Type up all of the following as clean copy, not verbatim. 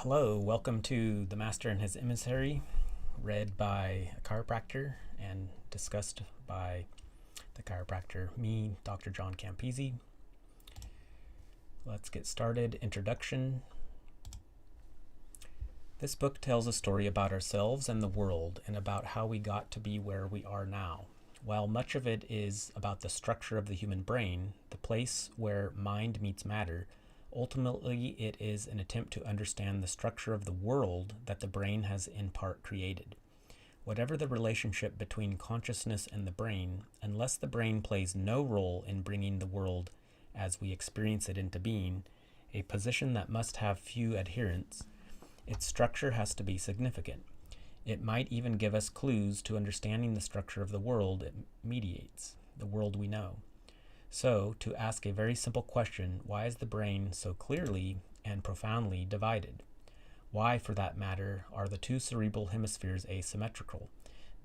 Hello, welcome to The Master and His Emissary, read by a chiropractor and discussed by the chiropractor, me, Dr. John Campese. Let's get started. Introduction. This book tells a story about ourselves and the world and about how we got to be where we are now. While much of it is about the structure of the human brain, the place where mind meets matter, ultimately, it is an attempt to understand the structure of the world that the brain has in part created. Whatever the relationship between consciousness and the brain, unless the brain plays no role in bringing the world as we experience it into being, a position that must have few adherents, its structure has to be significant. It might even give us clues to understanding the structure of the world it mediates, the world we know. So, to ask a very simple question, why is the brain so clearly and profoundly divided? Why, for that matter, are the two cerebral hemispheres asymmetrical?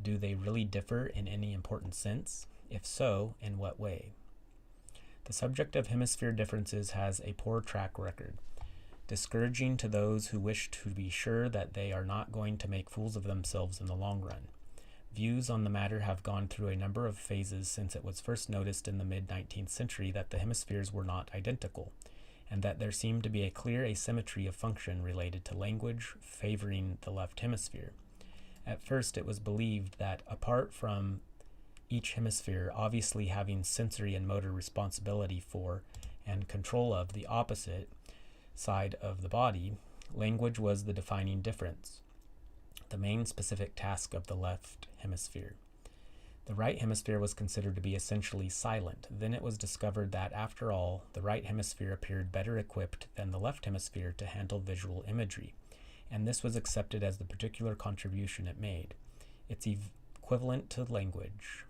Do they really differ in any important sense? If so, in what way? The subject of hemisphere differences has a poor track record, discouraging to those who wish to be sure that they are not going to make fools of themselves in the long run. Views on the matter have gone through a number of phases since it was first noticed in the mid-19th century that the hemispheres were not identical, and that there seemed to be a clear asymmetry of function related to language favoring the left hemisphere. At first, it was believed that apart from each hemisphere obviously having sensory and motor responsibility for and control of the opposite side of the body, language was the defining difference, the main specific task of the left hemisphere. The right hemisphere was considered to be essentially silent. Then it was discovered that, after all, the right hemisphere appeared better equipped than the left hemisphere to handle visual imagery, and this was accepted as the particular contribution it made. Its equivalent to language.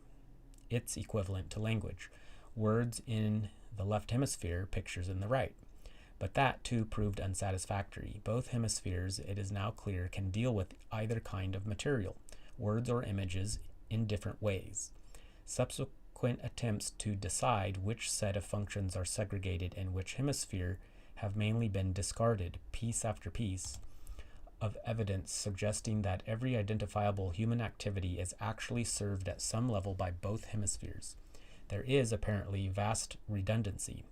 Words in the left hemisphere, pictures in the right. But that, too, proved unsatisfactory. Both hemispheres, it is now clear, can deal with either kind of material, words or images, in different ways. Subsequent attempts to decide which set of functions are segregated in which hemisphere have mainly been discarded, piece after piece of evidence suggesting that every identifiable human activity is actually served at some level by both hemispheres. There is, apparently, vast redundancy.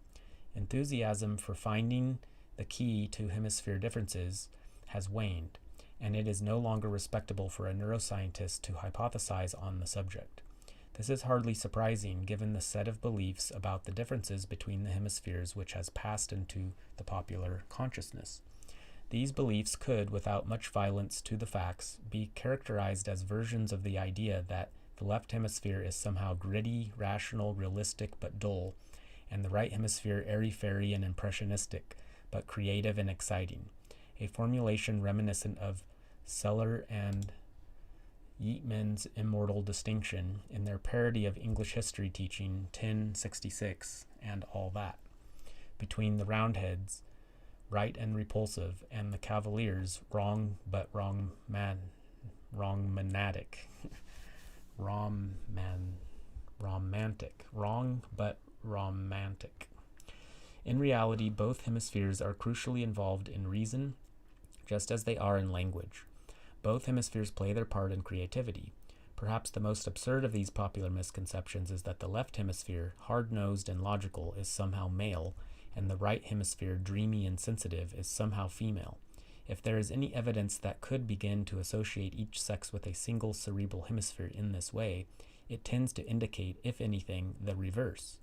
Enthusiasm for finding the key to hemisphere differences has waned, and it is no longer respectable for a neuroscientist to hypothesize on the subject. This is hardly surprising given the set of beliefs about the differences between the hemispheres which has passed into the popular consciousness. These beliefs could, without much violence to the facts, be characterized as versions of the idea that the left hemisphere is somehow gritty, rational, realistic, but dull, and the right hemisphere airy-fairy and impressionistic, but creative and exciting, a formulation reminiscent of Seller and Yeatman's immortal distinction in their parody of English history teaching 1066 and all that, between the Roundheads, right and repulsive, and the Cavaliers, wrong but romantic. Romantic. In reality, both hemispheres are crucially involved in reason, just as they are in language. Both hemispheres play their part in creativity. Perhaps the most absurd of these popular misconceptions is that the left hemisphere, hard-nosed and logical, is somehow male, and the right hemisphere, dreamy and sensitive, is somehow female. If there is any evidence that could begin to associate each sex with a single cerebral hemisphere in this way, it tends to indicate, if anything, the reverse.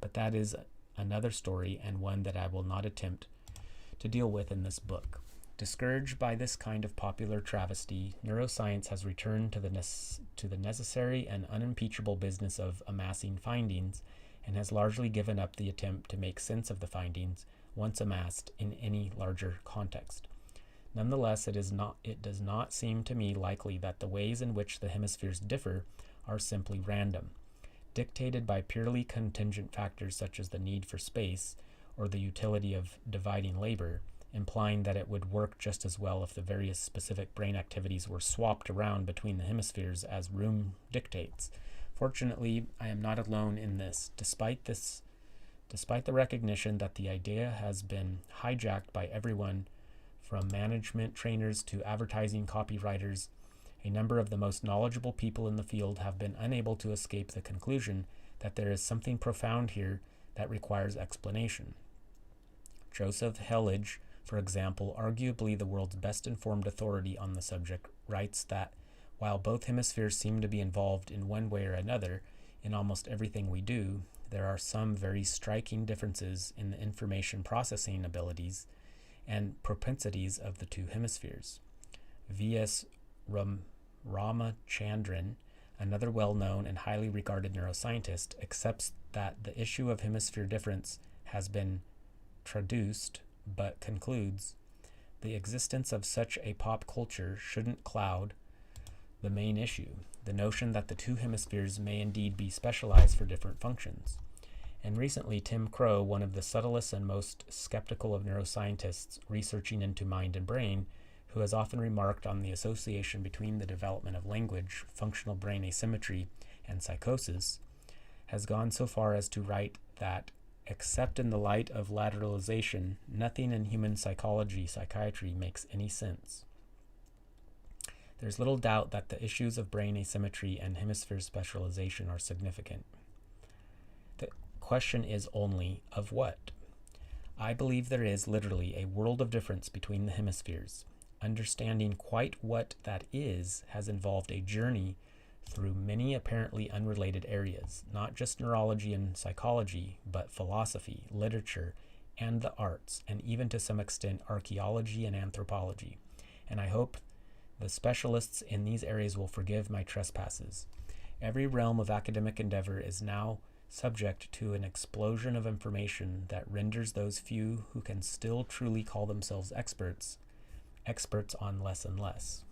But that is another story, and one that I will not attempt to deal with in this book. Discouraged by this kind of popular travesty, neuroscience has returned to the necessary and unimpeachable business of amassing findings, and has largely given up the attempt to make sense of the findings, once amassed, in any larger context. Nonetheless, it does not seem to me likely that the ways in which the hemispheres differ are simply random, dictated by purely contingent factors such as the need for space or the utility of dividing labor, implying that it would work just as well if the various specific brain activities were swapped around between the hemispheres as room dictates. Fortunately, I am not alone in this. Despite the recognition that the idea has been hijacked by everyone From management trainers to advertising copywriters, a number of the most knowledgeable people in the field have been unable to escape the conclusion that there is something profound here that requires explanation. Joseph Hellige, for example, arguably the world's best informed authority on the subject, writes that while both hemispheres seem to be involved in one way or another in almost everything we do, there are some very striking differences in the information processing abilities and propensities of the two hemispheres. V.S. Ramachandran, another well-known and highly regarded neuroscientist, accepts that the issue of hemisphere difference has been traduced, but concludes, the existence of such a pop culture shouldn't cloud the main issue, the notion that the two hemispheres may indeed be specialized for different functions. And recently, Tim Crow, one of the subtlest and most skeptical of neuroscientists researching into mind and brain, who has often remarked on the association between the development of language, functional brain asymmetry, and psychosis, has gone so far as to write that, except in the light of lateralization, nothing in human psychiatry makes any sense. There's little doubt that the issues of brain asymmetry and hemisphere specialization are significant. The question is only, of what? I believe there is literally a world of difference between the hemispheres. Understanding quite what that is has involved a journey through many apparently unrelated areas, not just neurology and psychology, but philosophy, literature, and the arts, and even to some extent archaeology and anthropology. And I hope the specialists in these areas will forgive my trespasses. Every realm of academic endeavor is now subject to an explosion of information that renders those few who can still truly call themselves experts on less and less.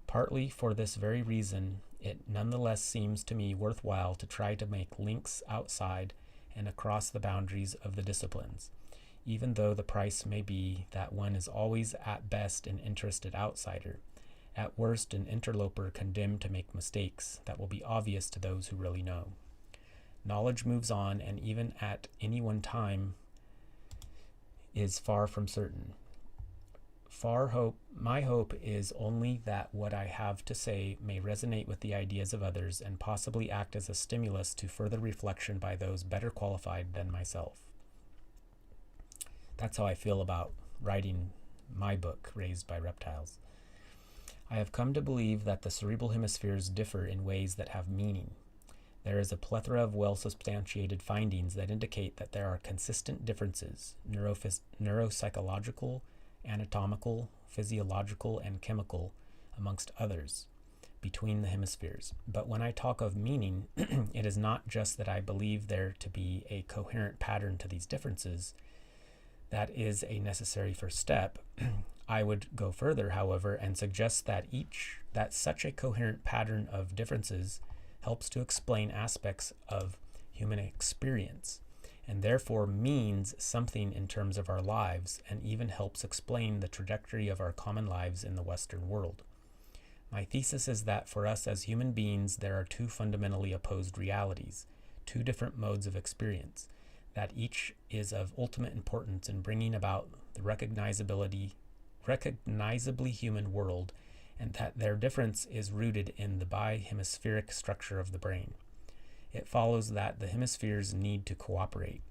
Partly for this very reason, it nonetheless seems to me worthwhile to try to make links outside and across the boundaries of the disciplines, even though the price may be that one is always at best an interested outsider, at worst an interloper condemned to make mistakes that will be obvious to those who really know. Knowledge moves on, and even at any one time is far from certain. My hope is only that what I have to say may resonate with the ideas of others and possibly act as a stimulus to further reflection by those better qualified than myself. That's how I feel about writing my book, Raised by Reptiles. I have come to believe that the cerebral hemispheres differ in ways that have meaning. There is a plethora of well-substantiated findings that indicate that there are consistent differences, neuropsychological, anatomical, physiological, and chemical, amongst others, between the hemispheres. But when I talk of meaning, it is not just that I believe there to be a coherent pattern to these differences. That is a necessary first step. I would go further, however, and suggest that such a coherent pattern of differences helps to explain aspects of human experience, and therefore means something in terms of our lives, and even helps explain the trajectory of our common lives in the Western world. My thesis is that for us as human beings, there are two fundamentally opposed realities, two different modes of experience, that each is of ultimate importance in bringing about the recognizably human world, and that their difference is rooted in the bihemispheric structure of the brain. It follows that the hemispheres need to cooperate,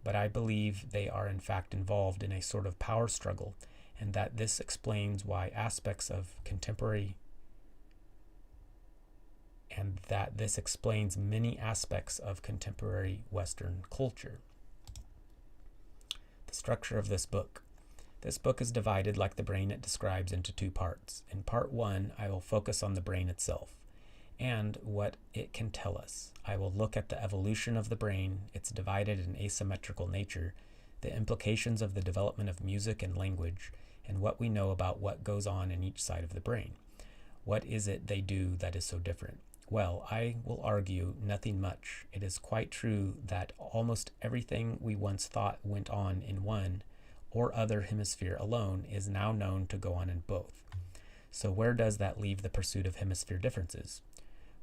but I believe they are in fact involved in a sort of power struggle, and that this explains many aspects of contemporary Western culture. The structure of this book. This book is divided, like the brain it describes, into two parts. In part one, I will focus on the brain itself and what it can tell us. I will look at the evolution of the brain, its divided and asymmetrical nature, the implications of the development of music and language, and what we know about what goes on in each side of the brain. What is it they do that is so different? Well, I will argue nothing much. It is quite true that almost everything we once thought went on in one or other hemisphere alone is now known to go on in both. So where does that leave the pursuit of hemisphere differences?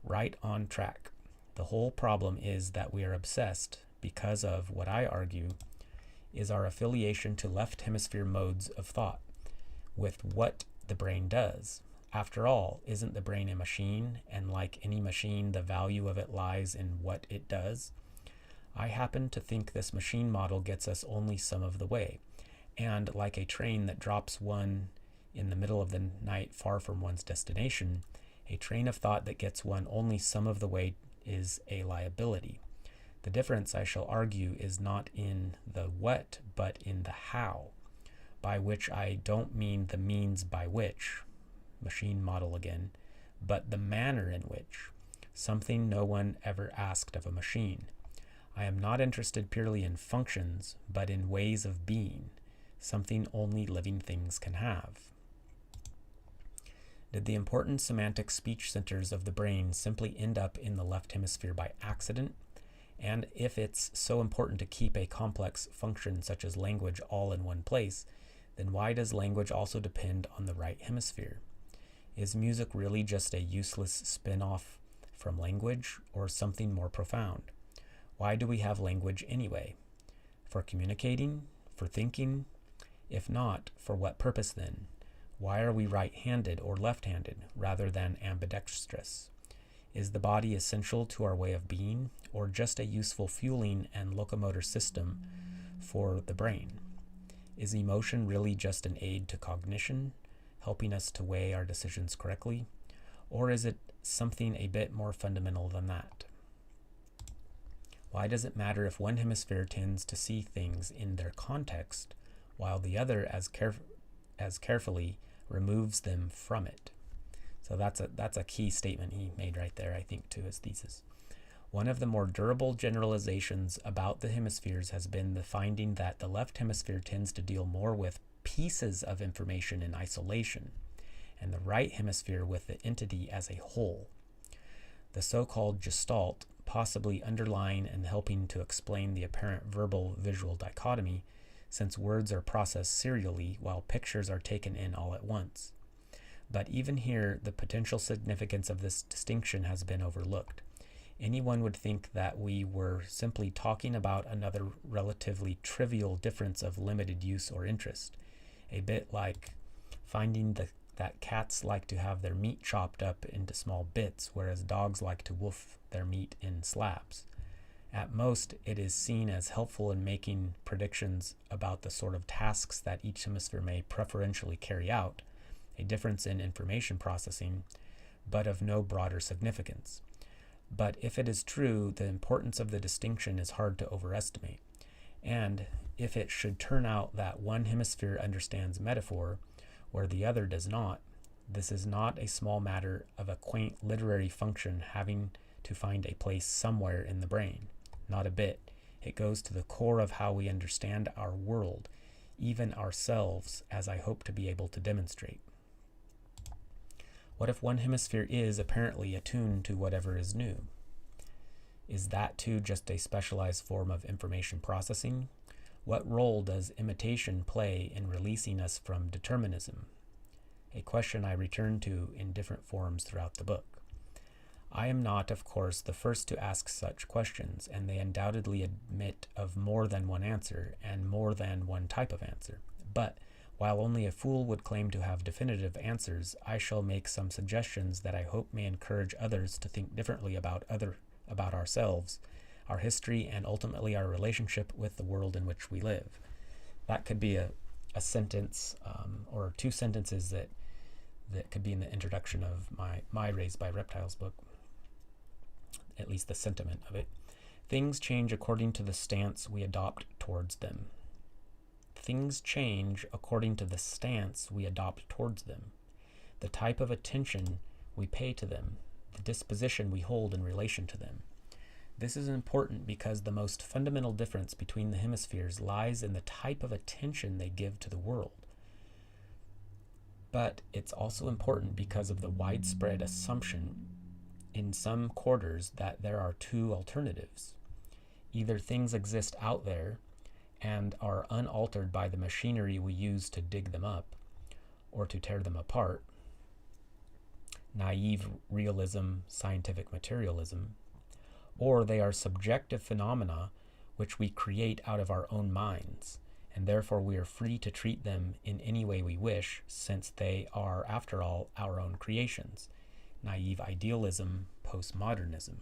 Right on track. The whole problem is that we are obsessed because of what I argue is our affiliation to left hemisphere modes of thought. with what the brain does. After all, isn't the brain a machine, and like any machine, the value of it lies in what it does? I happen to think this machine model gets us only some of the way, and like a train that drops one in the middle of the night far from one's destination, a train of thought that gets one only some of the way is a liability. The difference, I shall argue, is not in the what, but in the how, by which I don't mean the means by which, machine model again, but the manner in which, something no one ever asked of a machine. I am not interested purely in functions, but in ways of being, something only living things can have. Did the important semantic speech centers of the brain simply end up in the left hemisphere by accident? And if it's so important to keep a complex function such as language all in one place, then why does language also depend on the right hemisphere? Is music really just a useless spin-off from language, or something more profound? Why do we have language anyway? For communicating? For thinking? If not, for what purpose then? Why are we right-handed or left-handed rather than ambidextrous? Is the body essential to our way of being, or just a useful fueling and locomotor system for the brain? Is emotion really just an aid to cognition, helping us to weigh our decisions correctly? Or is it something a bit more fundamental than that? Why does it matter if one hemisphere tends to see things in their context, while the other as carefully removes them from it? So that's a key statement he made right there, I think, to his thesis. One of the more durable generalizations about the hemispheres has been the finding that the left hemisphere tends to deal more with pieces of information in isolation, and the right hemisphere with the entity as a whole. The so-called gestalt, possibly underlying and helping to explain the apparent verbal-visual dichotomy, since words are processed serially while pictures are taken in all at once. But even here, the potential significance of this distinction has been overlooked. Anyone would think that we were simply talking about another relatively trivial difference of limited use or interest, a bit like finding that cats like to have their meat chopped up into small bits, whereas dogs like to wolf their meat in slabs. At most, it is seen as helpful in making predictions about the sort of tasks that each hemisphere may preferentially carry out, a difference in information processing, but of no broader significance. But if it is true, the importance of the distinction is hard to overestimate. And if it should turn out that one hemisphere understands metaphor, where the other does not, this is not a small matter of a quaint literary function having to find a place somewhere in the brain. Not a bit. It goes to the core of how we understand our world, even ourselves, as I hope to be able to demonstrate. What if one hemisphere is apparently attuned to whatever is new? Is that too just a specialized form of information processing? What role does imitation play in releasing us from determinism? A question I return to in different forms throughout the book. I am not, of course, the first to ask such questions, and they undoubtedly admit of more than one answer and more than one type of answer. But while only a fool would claim to have definitive answers, I shall make some suggestions that I hope may encourage others to think differently about ourselves, our history, and ultimately our relationship with the world in which we live. That could be a sentence or two sentences that could be in the introduction of my Raised by Reptiles book, at least the sentiment of it. Things change according to the stance we adopt towards them. Things change according to the stance we adopt towards them, the type of attention we pay to them, the disposition we hold in relation to them. This is important because the most fundamental difference between the hemispheres lies in the type of attention they give to the world. But it's also important because of the widespread assumption in some quarters that there are two alternatives. Either things exist out there and are unaltered by the machinery we use to dig them up or to tear them apart, naive realism, scientific materialism, or they are subjective phenomena which we create out of our own minds and therefore we are free to treat them in any way we wish, since they are, after all, our own creations. Naive idealism, postmodernism.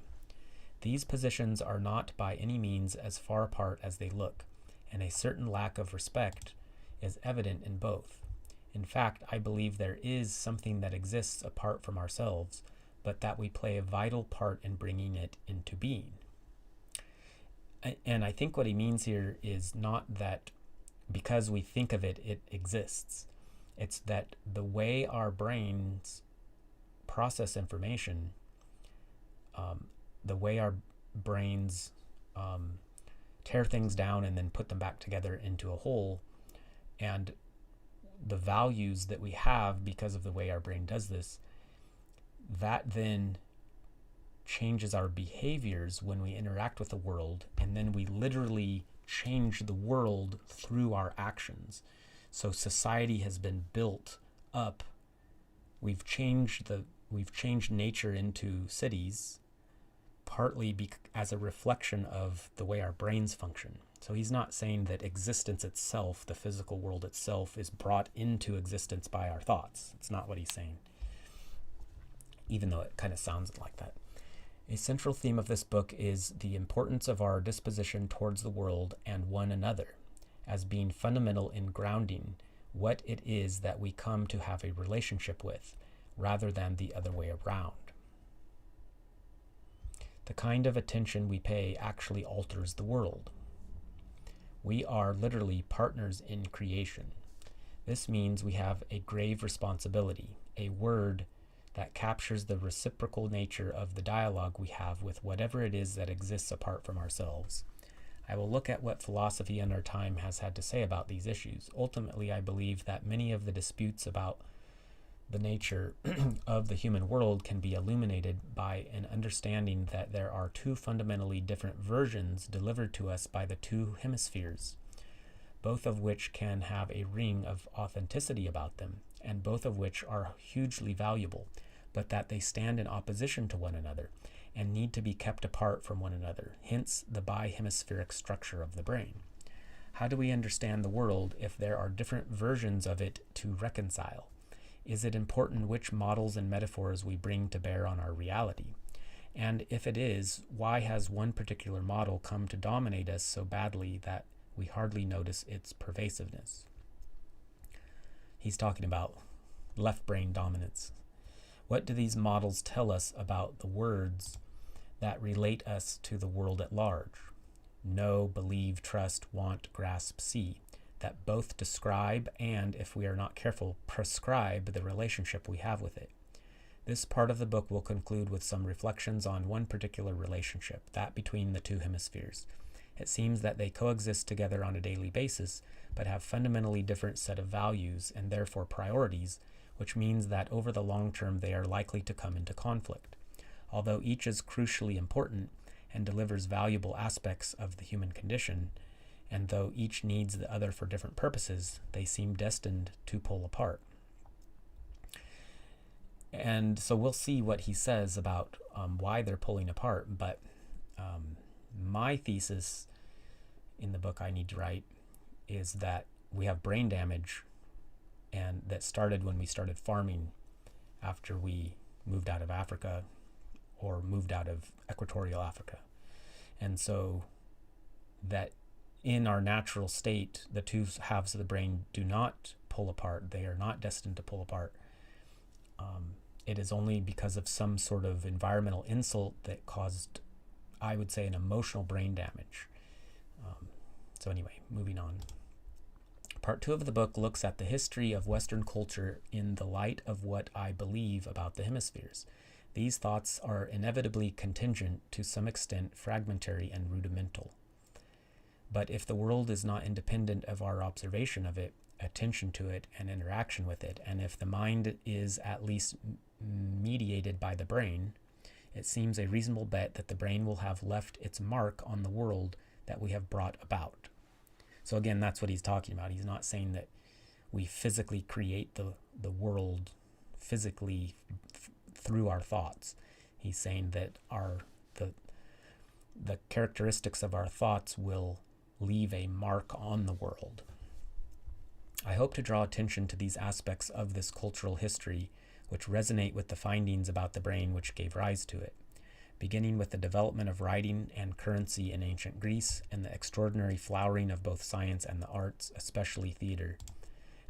These positions are not by any means as far apart as they look, and a certain lack of respect is evident in both. In fact, I believe there is something that exists apart from ourselves, but that we play a vital part in bringing it into being. And I think what he means here is not that because we think of it, it exists. It's that the way our brains process information, the way our brains tear things down and then put them back together into a whole, and the values that we have because of the way our brain does this, that then changes our behaviors when we interact with the world, and then we literally change the world through our actions. So society has been built up. We've changed nature into cities, partly as a reflection of the way our brains function. So he's not saying that existence itself, the physical world itself, is brought into existence by our thoughts. It's not what he's saying, even though it kind of sounds like that. A central theme of this book is the importance of our disposition towards the world and one another, as being fundamental in grounding what it is that we come to have a relationship with, rather than the other way around. The kind of attention we pay actually alters the world. We are literally partners in creation. This means we have a grave responsibility, a word that captures the reciprocal nature of the dialogue we have with whatever it is that exists apart from ourselves. I will look at what philosophy in our time has had to say about these issues. Ultimately, I believe that many of the disputes about the nature of the human world can be illuminated by an understanding that there are two fundamentally different versions delivered to us by the two hemispheres, both of which can have a ring of authenticity about them, and both of which are hugely valuable, but that they stand in opposition to one another and need to be kept apart from one another, hence the bihemispheric structure of the brain. How do we understand the world if there are different versions of it to reconcile? Is it important which models and metaphors we bring to bear on our reality? And if it is, why has one particular model come to dominate us so badly that we hardly notice its pervasiveness? He's talking about left brain dominance. What do these models tell us about the words that relate us to the world at large? Know, believe, trust, want, grasp, see. That both describe and, if we are not careful, prescribe the relationship we have with it. This part of the book will conclude with some reflections on one particular relationship, that between the two hemispheres. It seems that they coexist together on a daily basis, but have fundamentally different set of values and therefore priorities, which means that over the long term they are likely to come into conflict. Although each is crucially important and delivers valuable aspects of the human condition, and though each needs the other for different purposes, they seem destined to pull apart. And so we'll see what he says about why they're pulling apart, but my thesis in the book I need to write is that we have brain damage, and that started when we started farming after we moved out of Africa or moved out of equatorial Africa. And so that in our natural state, the two halves of the brain do not pull apart. They are not destined to pull apart. It is only because of some sort of environmental insult that caused, I would say, an emotional brain damage. So anyway, moving on. Part 2 of the book looks at the history of Western culture in the light of what I believe about the hemispheres. These thoughts are inevitably contingent, to some extent fragmentary and rudimental. But if the world is not independent of our observation of it, attention to it, and interaction with it, and if the mind is at least mediated by the brain, it seems a reasonable bet that the brain will have left its mark on the world that we have brought about. So again, that's what he's talking about. He's not saying that we physically create the world physically through our thoughts. He's saying that the characteristics of our thoughts will leave a mark on the world. I hope to draw attention to these aspects of this cultural history which resonate with the findings about the brain which gave rise to it, beginning with the development of writing and currency in ancient Greece and the extraordinary flowering of both science and the arts, especially theater,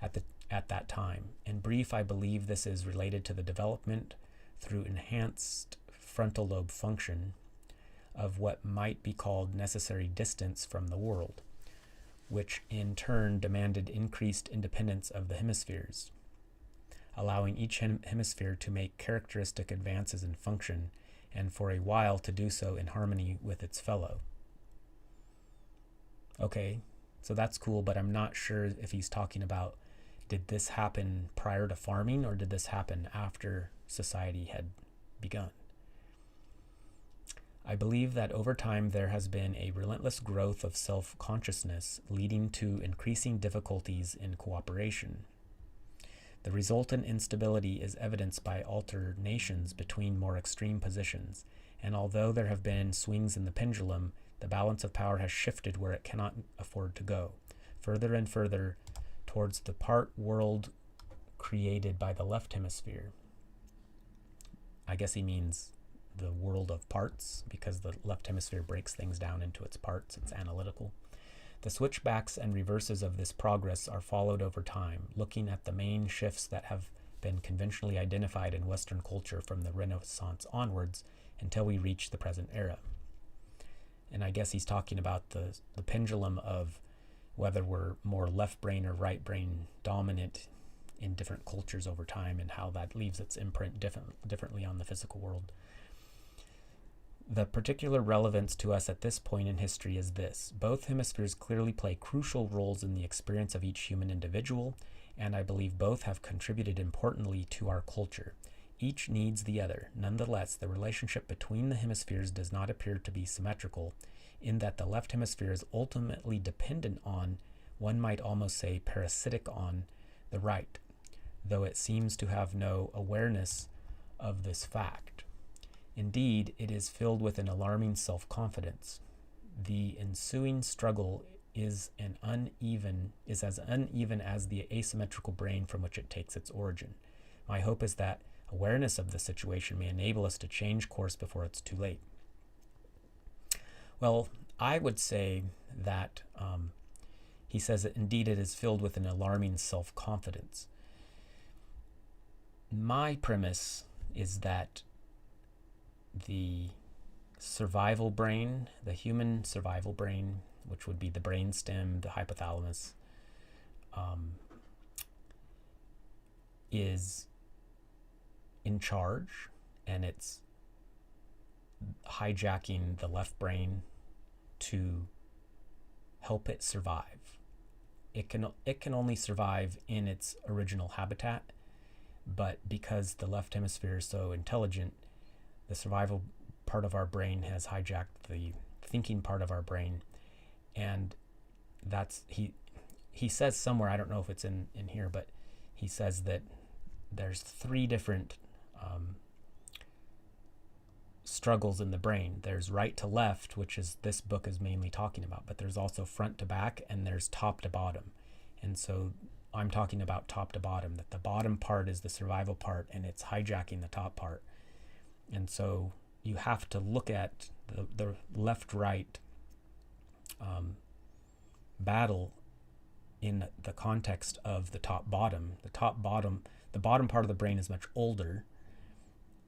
at that time. In brief, I believe this is related to the development through enhanced frontal lobe function of what might be called necessary distance from the world, which in turn demanded increased independence of the hemispheres, allowing each hemisphere to make characteristic advances in function and for a while to do so in harmony with its fellow. Okay, so that's cool, but I'm not sure if he's talking about, did this happen prior to farming or did this happen after society had begun? I believe that over time there has been a relentless growth of self-consciousness leading to increasing difficulties in cooperation. The resultant instability is evidenced by alternations between more extreme positions, and although there have been swings in the pendulum, the balance of power has shifted where it cannot afford to go, further and further towards the part world created by the left hemisphere. I guess he means the world of parts, because the left hemisphere breaks things down into its parts. It's analytical. The switchbacks and reverses of this progress are followed over time, looking at the main shifts that have been conventionally identified in Western culture from the Renaissance onwards until we reach the present era. And I guess he's talking about the pendulum of whether we're more left brain or right brain dominant in different cultures over time and how that leaves its imprint differently on the physical world. The particular relevance to us at this point in history is this: both hemispheres clearly play crucial roles in the experience of each human individual, and I believe both have contributed importantly to our culture. Each needs the other. Nonetheless, the relationship between the hemispheres does not appear to be symmetrical, in that the left hemisphere is ultimately dependent on, one might almost say parasitic on, the right, though it seems to have no awareness of this fact. Indeed, it is filled with an alarming self-confidence. The ensuing struggle is as uneven as the asymmetrical brain from which it takes its origin. My hope is that awareness of the situation may enable us to change course before it's too late. Well, I would say that he says that indeed it is filled with an alarming self-confidence. My premise is that the survival brain, the human survival brain, which would be the brainstem, the hypothalamus, is in charge, and it's hijacking the left brain to help it survive. It can only survive in its original habitat, but because the left hemisphere is so intelligent, the survival part of our brain has hijacked the thinking part of our brain. And that's, he says somewhere, I don't know if it's in here, but he says that there's 3 different struggles in the brain. There's right to left, which is this book is mainly talking about, but there's also front to back, and there's top to bottom. And so I'm talking about top to bottom, that the bottom part is the survival part and it's hijacking the top part. And so you have to look at the left-right battle in the context of the top-bottom. The bottom part of the brain is much older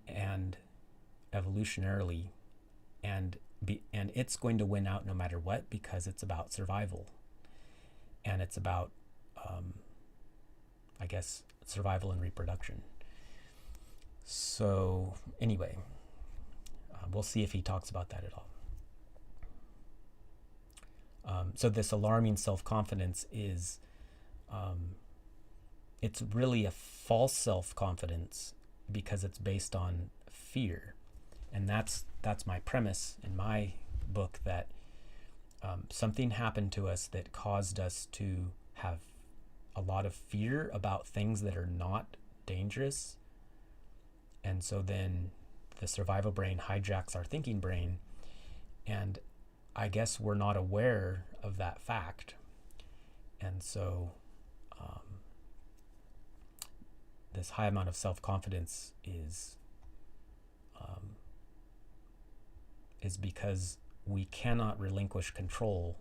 and evolutionarily, and it's going to win out no matter what, because it's about survival, and it's about I guess survival and reproduction. So anyway, we'll see if he talks about that at all. So this alarming self-confidence is, it's really a false self-confidence because it's based on fear. And that's my premise in my book, that something happened to us that caused us to have a lot of fear about things that are not dangerous. And so then the survival brain hijacks our thinking brain, and I guess we're not aware of that fact. And so this high amount of self-confidence is because we cannot relinquish control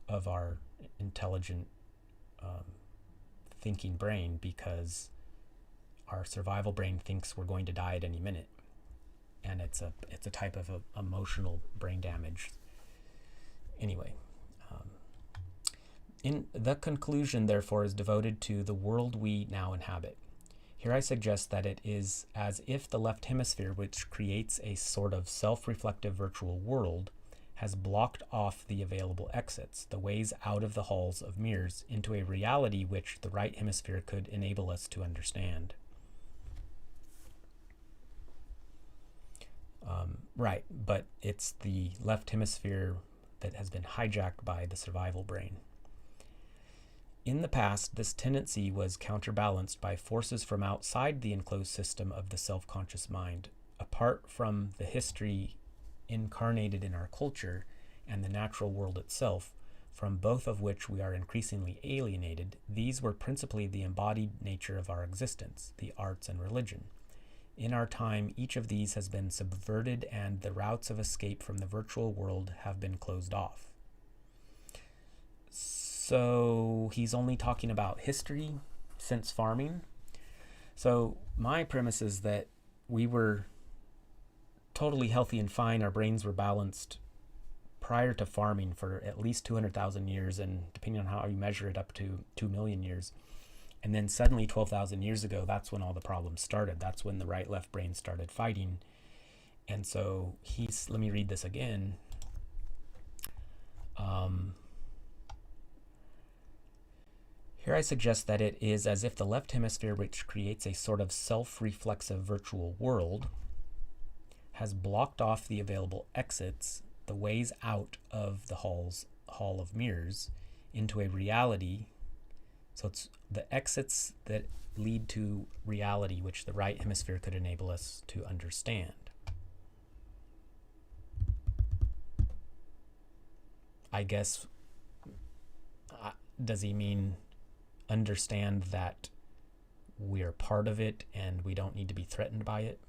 of our intelligent thinking brain, because our survival brain thinks we're going to die at any minute, and it's a type of emotional brain damage. Anyway, in the conclusion, therefore, is devoted to the world we now inhabit. Here I suggest that it is as if the left hemisphere, which creates a sort of self-reflective virtual world, has blocked off the available exits, the ways out of the halls of mirrors, into a reality which the right hemisphere could enable us to understand. Right, but it's the left hemisphere that has been hijacked by the survival brain. In the past, this tendency was counterbalanced by forces from outside the enclosed system of the self-conscious mind. Apart from the history incarnated in our culture and the natural world itself, from both of which we are increasingly alienated, these were principally the embodied nature of our existence, the arts and religion. In our time, each of these has been subverted and the routes of escape from the virtual world have been closed off. So he's only talking about history since farming. So my premise is that we were totally healthy and fine. Our brains were balanced prior to farming for at least 200,000 years, and depending on how you measure it, up to 2 million years. And then suddenly 12,000 years ago, that's when all the problems started. That's when the right-left brain started fighting. And so let me read this again. Here I suggest that it is as if the left hemisphere, which creates a sort of self-reflexive virtual world, has blocked off the available exits, the ways out of the hall of mirrors, into a reality. So it's the exits that lead to reality, which the right hemisphere could enable us to understand. I guess, does he mean understand that we are part of it and we don't need to be threatened by it?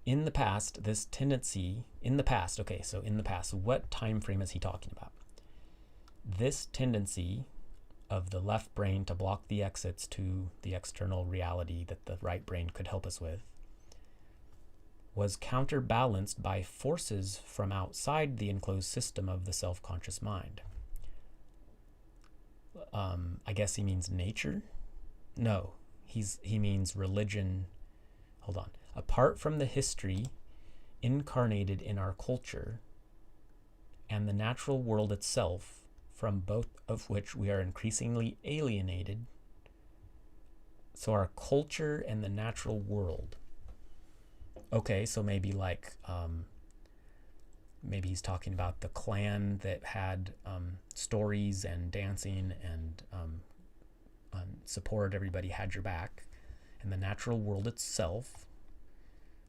In the past, this tendency, what time frame is he talking about? This tendency of the left brain to block the exits to the external reality that the right brain could help us with was counterbalanced by forces from outside the enclosed system of the self-conscious mind. I guess he means nature? No, he means religion. Hold on. Apart from the history incarnated in our culture and the natural world itself, from both of which we are increasingly alienated. So our culture and the natural world. Okay, so maybe maybe he's talking about the clan that had stories and dancing and support, everybody had your back, and the natural world itself,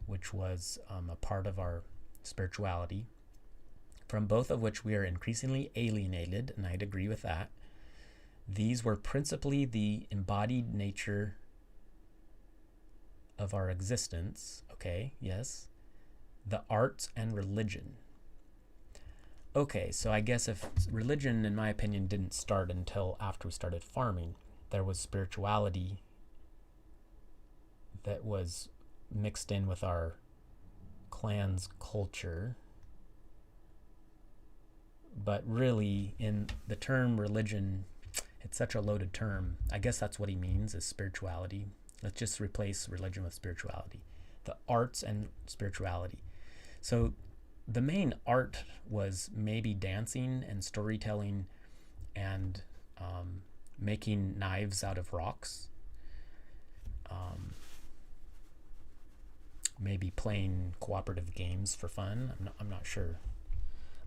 which was a part of our spirituality, from both of which we are increasingly alienated, and I'd agree with that. These were principally the embodied nature of our existence. Okay, yes. The arts and religion. Okay, so I guess if religion, in my opinion, didn't start until after we started farming, there was spirituality that was mixed in with our clan's culture. But really, in the term religion, it's such a loaded term. I guess that's what he means, is spirituality. Let's just replace religion with spirituality. The arts and spirituality. So the main art was maybe dancing and storytelling and making knives out of rocks. Maybe playing cooperative games for fun. I'm not sure.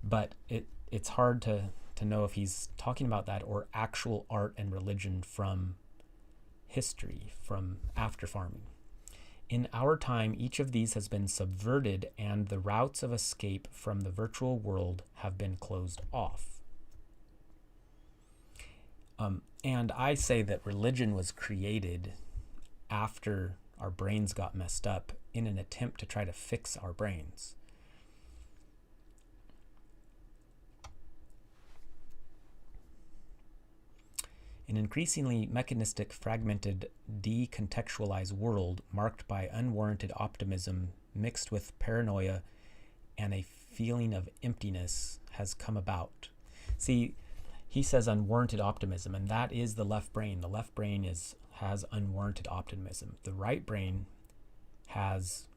But it's hard to know if he's talking about that or actual art and religion from history, from after farming. In our time, each of these has been subverted and the routes of escape from the virtual world have been closed off. And I say that religion was created after our brains got messed up in an attempt to try to fix our brains. An increasingly mechanistic, fragmented, decontextualized world marked by unwarranted optimism mixed with paranoia and a feeling of emptiness has come about. See, he says unwarranted optimism, and that is the left brain. The left brain has unwarranted optimism. The right brain has,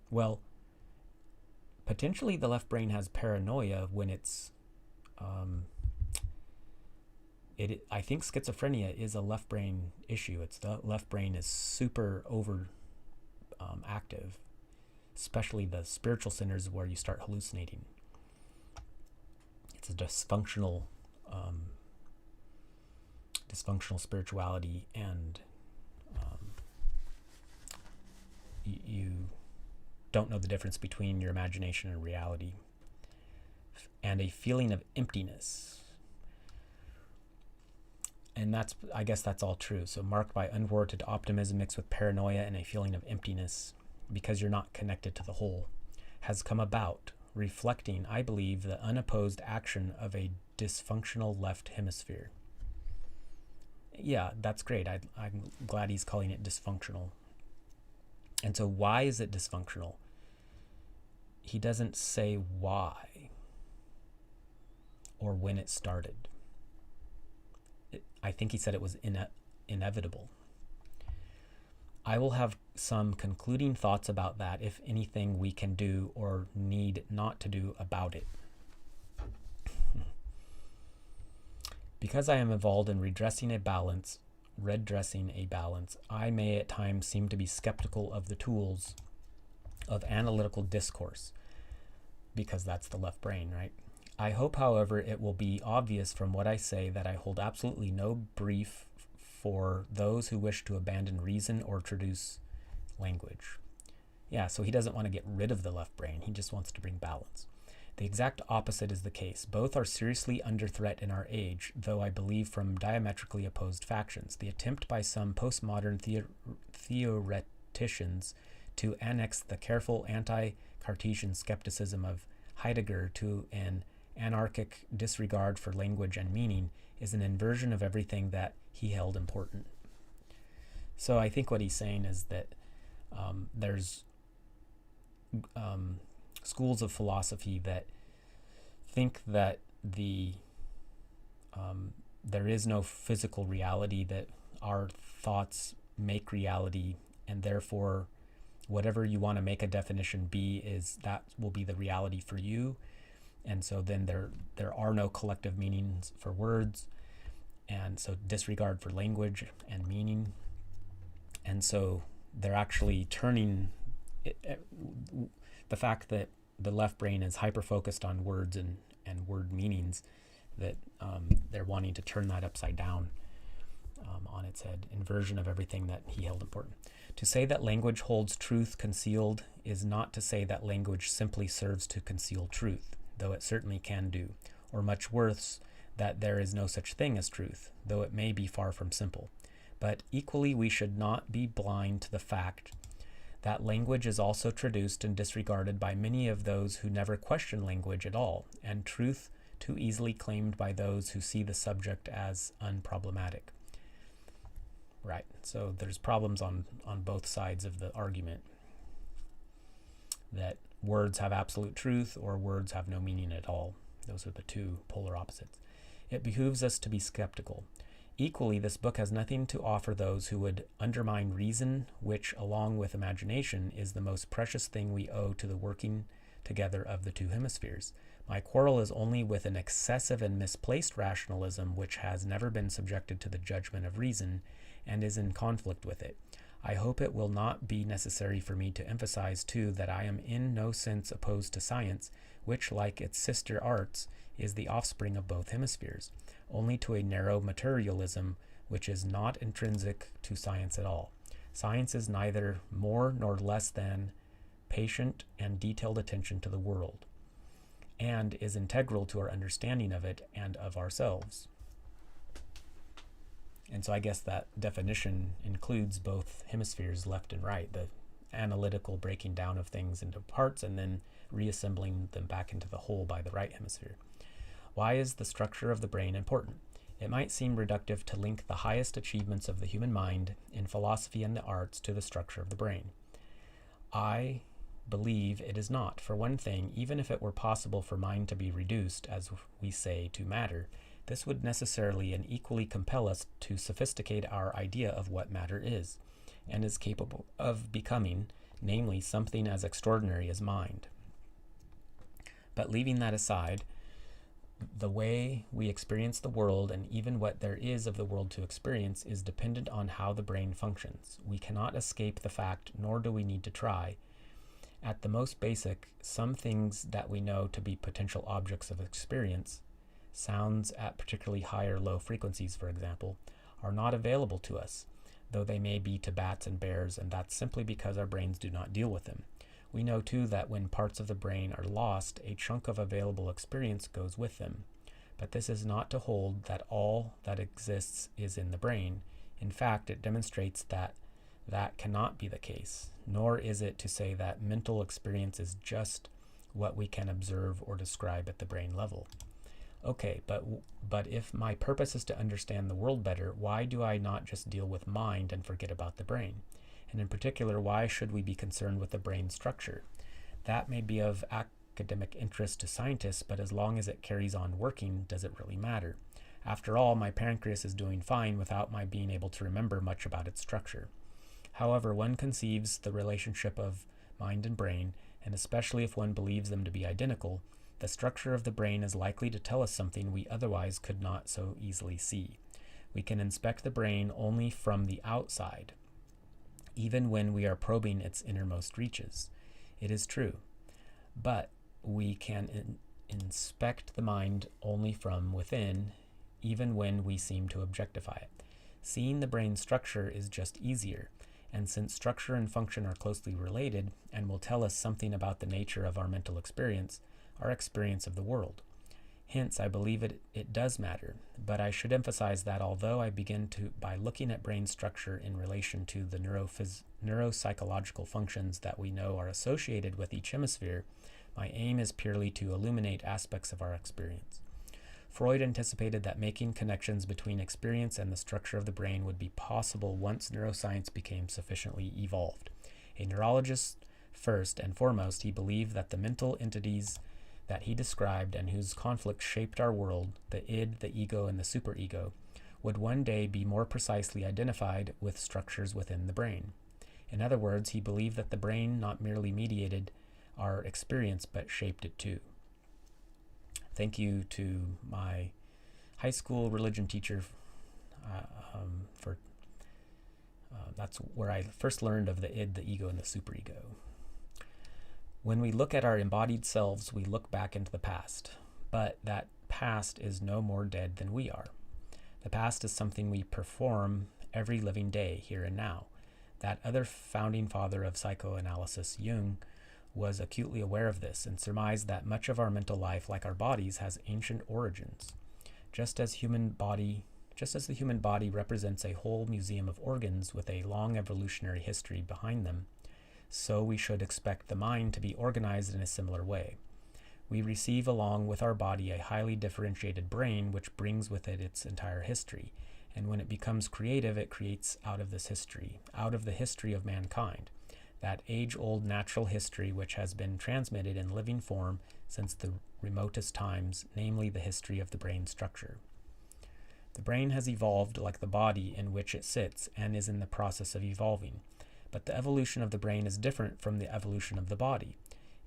well, potentially the left brain has paranoia when it's, I think schizophrenia is a left brain issue. It's the left brain is super over active, especially the spiritual centers where you start hallucinating. It's a dysfunctional spirituality, and you don't know the difference between your imagination and reality, and a feeling of emptiness. And I guess that's all true. So marked by unwarranted optimism mixed with paranoia and a feeling of emptiness because you're not connected to the whole has come about, reflecting, I believe, the unopposed action of a dysfunctional left hemisphere. Yeah, that's great. I'm glad he's calling it dysfunctional. And so why is it dysfunctional? He doesn't say why or when it started. I think he said it was inevitable. I will have some concluding thoughts about that, if anything we can do or need not to do about it. Because I am involved in redressing a balance, I may at times seem to be skeptical of the tools of analytical discourse, because that's the left brain, right? I hope, however, it will be obvious from what I say that I hold absolutely no brief for those who wish to abandon reason or traduce language. Yeah, so he doesn't want to get rid of the left brain. He just wants to bring balance. The exact opposite is the case. Both are seriously under threat in our age, though I believe from diametrically opposed factions. The attempt by some postmodern theoreticians to annex the careful anti-Cartesian skepticism of Heidegger to an anarchic disregard for language and meaning is an inversion of everything that he held important. So I think what he's saying is that there's schools of philosophy that think that there is no physical reality, that our thoughts make reality, and therefore whatever you want to make a definition be, is that will be the reality for you. And so then there are no collective meanings for words, and so disregard for language and meaning. And so they're actually turning the fact that the left brain is hyper-focused on words and word meanings, that they're wanting to turn that upside down on its head, inversion of everything that he held important. To say that language holds truth concealed is not to say that language simply serves to conceal truth, though it certainly can do, or much worse, that there is no such thing as truth, though it may be far from simple. But equally, we should not be blind to the fact that language is also traduced and disregarded by many of those who never question language at all, and truth too easily claimed by those who see the subject as unproblematic. Right, so there's problems on both sides of the argument, that words have absolute truth or words have no meaning at all. Those are the two polar opposites. It behooves us to be skeptical. Equally, this book has nothing to offer those who would undermine reason, which, along with imagination, is the most precious thing we owe to the working together of the two hemispheres. My quarrel is only with an excessive and misplaced rationalism which has never been subjected to the judgment of reason and is in conflict with it. I hope it will not be necessary for me to emphasize, too, that I am in no sense opposed to science, which, like its sister arts, is the offspring of both hemispheres, only to a narrow materialism which is not intrinsic to science at all. Science is neither more nor less than patient and detailed attention to the world, and is integral to our understanding of it and of ourselves. And so I guess that definition includes both hemispheres, left and right, the analytical breaking down of things into parts and then reassembling them back into the whole by the right hemisphere. Why is the structure of the brain important? It might seem reductive to link the highest achievements of the human mind in philosophy and the arts to the structure of the brain. I believe it is not. For one thing, even if it were possible for mind to be reduced, as we say, to matter, this would necessarily and equally compel us to sophisticate our idea of what matter is, and is capable of becoming, namely something as extraordinary as mind. But leaving that aside, the way we experience the world and even what there is of the world to experience is dependent on how the brain functions. We cannot escape the fact, nor do we need to try. At the most basic, some things that we know to be potential objects of experience, sounds at particularly high or low frequencies, for example, are not available to us, though they may be to bats and bears, and that's simply because our brains do not deal with them. We know too that when parts of the brain are lost, a chunk of available experience goes with them. But this is not to hold that all that exists is in the brain. In fact, it demonstrates that that cannot be the case, nor is it to say that mental experience is just what we can observe or describe at the brain level. Okay, but if my purpose is to understand the world better, why do I not just deal with mind and forget about the brain? And in particular, why should we be concerned with the brain structure? That may be of academic interest to scientists, but as long as it carries on working, does it really matter? After all, my pancreas is doing fine without my being able to remember much about its structure. However, one conceives the relationship of mind and brain, and especially if one believes them to be identical, the structure of the brain is likely to tell us something we otherwise could not so easily see. We can inspect the brain only from the outside, even when we are probing its innermost reaches. It is true. But we can inspect the mind only from within, even when we seem to objectify it. Seeing the brain structure is just easier, and since structure and function are closely related and will tell us something about the nature of our mental experience, our experience of the world. Hence, I believe it does matter, but I should emphasize that although I begin by looking at brain structure in relation to the neuropsychological functions that we know are associated with each hemisphere, my aim is purely to illuminate aspects of our experience. Freud anticipated that making connections between experience and the structure of the brain would be possible once neuroscience became sufficiently evolved. A neurologist first and foremost, he believed that the mental entities that he described and whose conflicts shaped our world, the id, the ego, and the superego, would one day be more precisely identified with structures within the brain. In other words, he believed that the brain not merely mediated our experience, but shaped it too. Thank you to my high school religion teacher that's where I first learned of the id, the ego, and the superego. When we look at our embodied selves, we look back into the past, but that past is no more dead than we are. The past is something we perform every living day, here and now. That other founding father of psychoanalysis, Jung, was acutely aware of this and surmised that much of our mental life, like our bodies, has ancient origins. Just as the human body represents a whole museum of organs with a long evolutionary history behind them, so we should expect the mind to be organized in a similar way. We receive along with our body a highly differentiated brain which brings with it its entire history, and when it becomes creative, it creates out of this history, out of the history of mankind, that age-old natural history which has been transmitted in living form since the remotest times, namely the history of the brain structure. The brain has evolved like the body in which it sits and is in the process of evolving. But the evolution of the brain is different from the evolution of the body.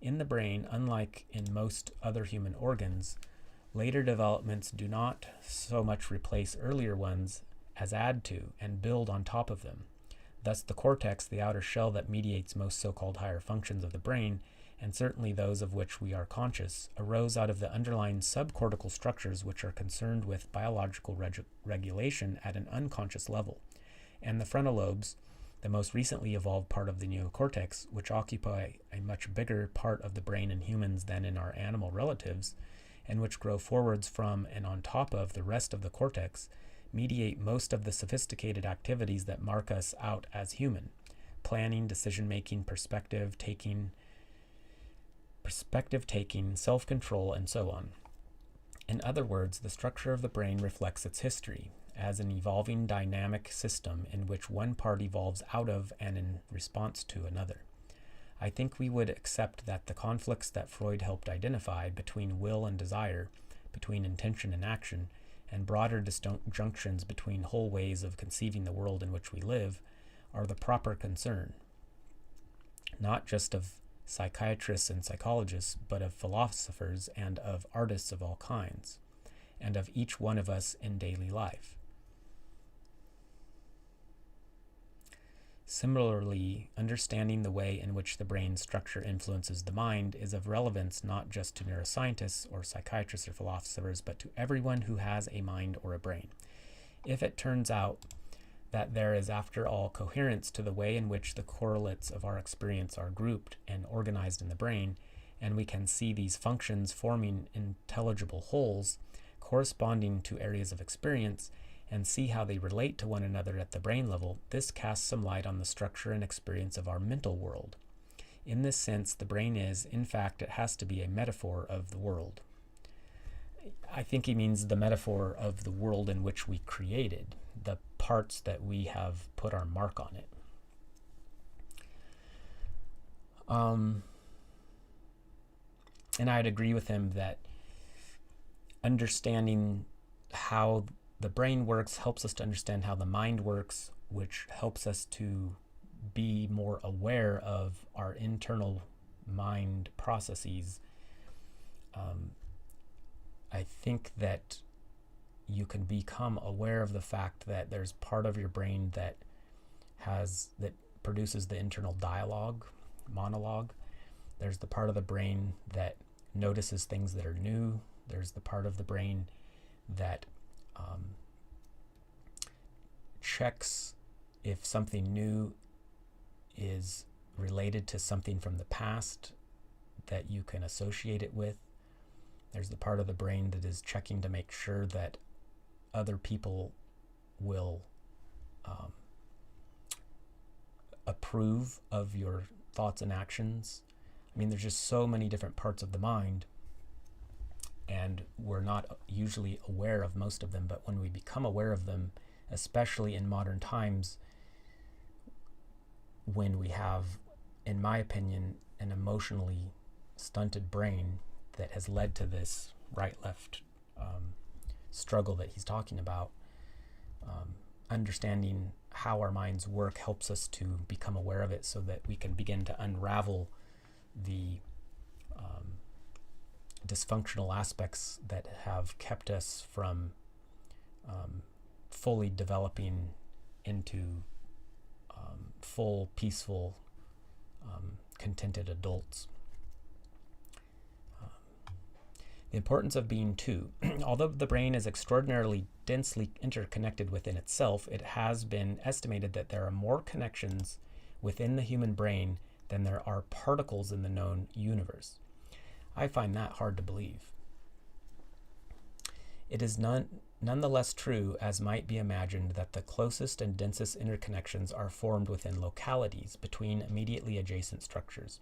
In the brain, unlike in most other human organs, later developments do not so much replace earlier ones as add to and build on top of them. Thus, the cortex, the outer shell that mediates most so-called higher functions of the brain, and certainly those of which we are conscious, arose out of the underlying subcortical structures which are concerned with biological regulation at an unconscious level, and the frontal lobes, the most recently evolved part of the neocortex, which occupy a much bigger part of the brain in humans than in our animal relatives, and which grow forwards from and on top of the rest of the cortex, mediate most of the sophisticated activities that mark us out as human: planning, decision-making, perspective taking, self-control, and so on. In other words, the structure of the brain reflects its history as an evolving dynamic system in which one part evolves out of and in response to another. I think we would accept that the conflicts that Freud helped identify between will and desire, between intention and action, and broader disjunctions between whole ways of conceiving the world in which we live are the proper concern, not just of psychiatrists and psychologists, but of philosophers and of artists of all kinds, and of each one of us in daily life. Similarly, understanding the way in which the brain structure influences the mind is of relevance not just to neuroscientists or psychiatrists or philosophers, but to everyone who has a mind or a brain. If it turns out that there is, after all, coherence to the way in which the correlates of our experience are grouped and organized in the brain, and we can see these functions forming intelligible wholes corresponding to areas of experience, and see how they relate to one another at the brain level, this casts some light on the structure and experience of our mental world. In this sense, the brain is, in fact, it has to be a metaphor of the world. I think he means the metaphor of the world in which we created, the parts that we have put our mark on it. And I'd agree with him that understanding how the brain works helps us to understand how the mind works, which helps us to be more aware of our internal mind processes. I think that you can become aware of the fact that there's part of your brain that produces the internal monologue. There's the part of the brain that notices things that are new. There's the part of the brain that checks if something new is related to something from the past that you can associate it with. There's the part of the brain that is checking to make sure that other people will approve of your thoughts and actions. I mean, there's just so many different parts of the mind, and we're not usually aware of most of them, but when we become aware of them, especially in modern times, when we have, in my opinion, an emotionally stunted brain that has led to this right-left struggle that he's talking about, understanding how our minds work helps us to become aware of it so that we can begin to unravel the dysfunctional aspects that have kept us from fully developing into full, peaceful, contented adults. The importance of being two. Although the brain is extraordinarily densely interconnected within itself, it has been estimated that there are more connections within the human brain than there are particles in the known universe. I find that hard to believe. It is nonetheless true, as might be imagined, that the closest and densest interconnections are formed within localities between immediately adjacent structures.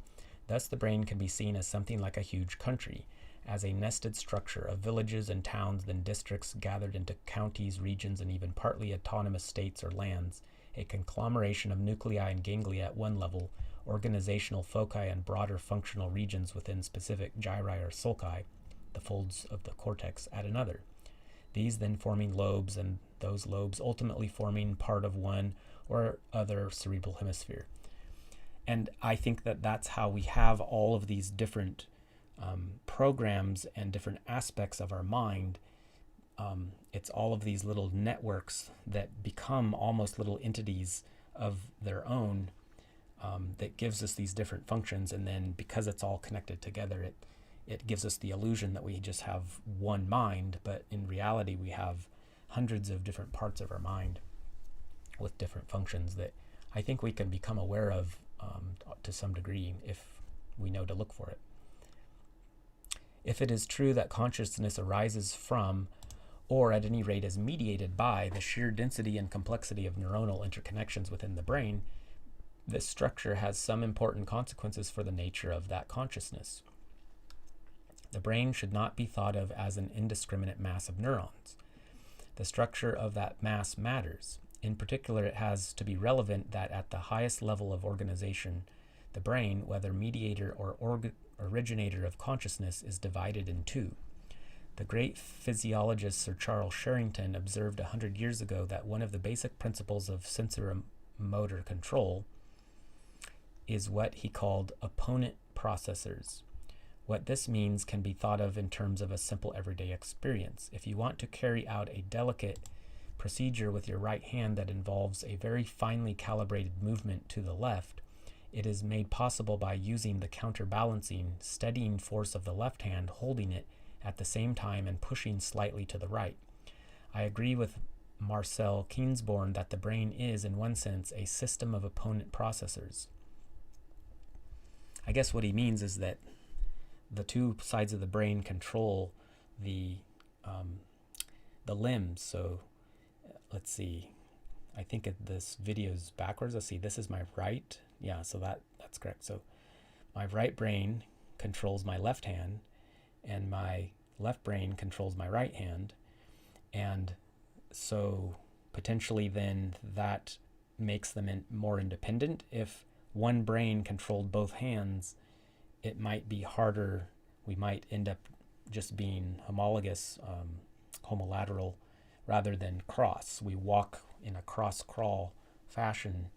Thus, the brain can be seen as something like a huge country, as a nested structure of villages and towns, then districts gathered into counties, regions, and even partly autonomous states or lands, a conglomeration of nuclei and ganglia at one level, organizational foci and broader functional regions within specific gyri or sulci, the folds of the cortex, at another. These then forming lobes, and those lobes ultimately forming part of one or other cerebral hemisphere. And I think that that's how we have all of these different programs and different aspects of our mind. It's all of these little networks that become almost little entities of their own, that gives us these different functions. And then because it's all connected together, it gives us the illusion that we just have one mind, but in reality we have hundreds of different parts of our mind with different functions that I think we can become aware of to some degree if we know to look for it. If it is true that consciousness arises from or at any rate is mediated by the sheer density and complexity of neuronal interconnections within the brain, this structure has some important consequences for the nature of that consciousness. The brain should not be thought of as an indiscriminate mass of neurons. The structure of that mass matters. In particular, it has to be relevant that at the highest level of organization, the brain, whether mediator or originator of consciousness, is divided in two. The great physiologist Sir Charles Sherrington observed 100 years ago that one of the basic principles of sensory-motor control is what he called opponent processors. What this means can be thought of in terms of a simple everyday experience. If you want to carry out a delicate procedure with your right hand that involves a very finely calibrated movement to the left, it is made possible by using the counterbalancing, steadying force of the left hand, holding it at the same time and pushing slightly to the right. I agree with Marcel Kingsborn that the brain is, in one sense, a system of opponent processors. I guess what he means is that the two sides of the brain control the limbs. So let's see. I think this video is backwards. Let's see. This is my right. Yeah, so that's correct. So my right brain controls my left hand, and my left brain controls my right hand. And so potentially then that makes them more independent. If one brain controlled both hands, it might be harder. We might end up just being homologous, homolateral, rather than cross. We walk in a cross-crawl fashion,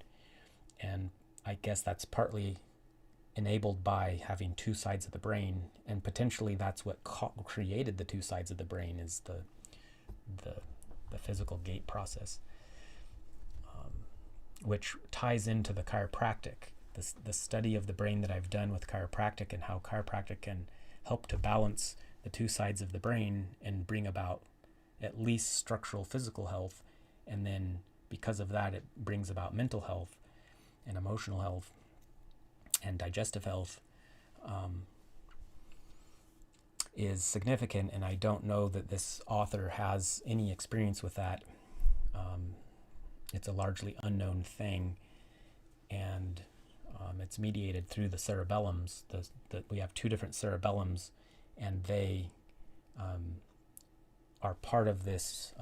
and I guess that's partly enabled by having two sides of the brain, and potentially that's what created the two sides of the brain, is the physical gait process, which ties into the chiropractic, the study of the brain that I've done with chiropractic, and how chiropractic can help to balance the two sides of the brain and bring about at least structural physical health. And then because of that, it brings about mental health and emotional health and digestive health, is significant. And I don't know that this author has any experience with that. It's a largely unknown thing, and it's mediated through the cerebellums. We have two different cerebellums, and they are part of this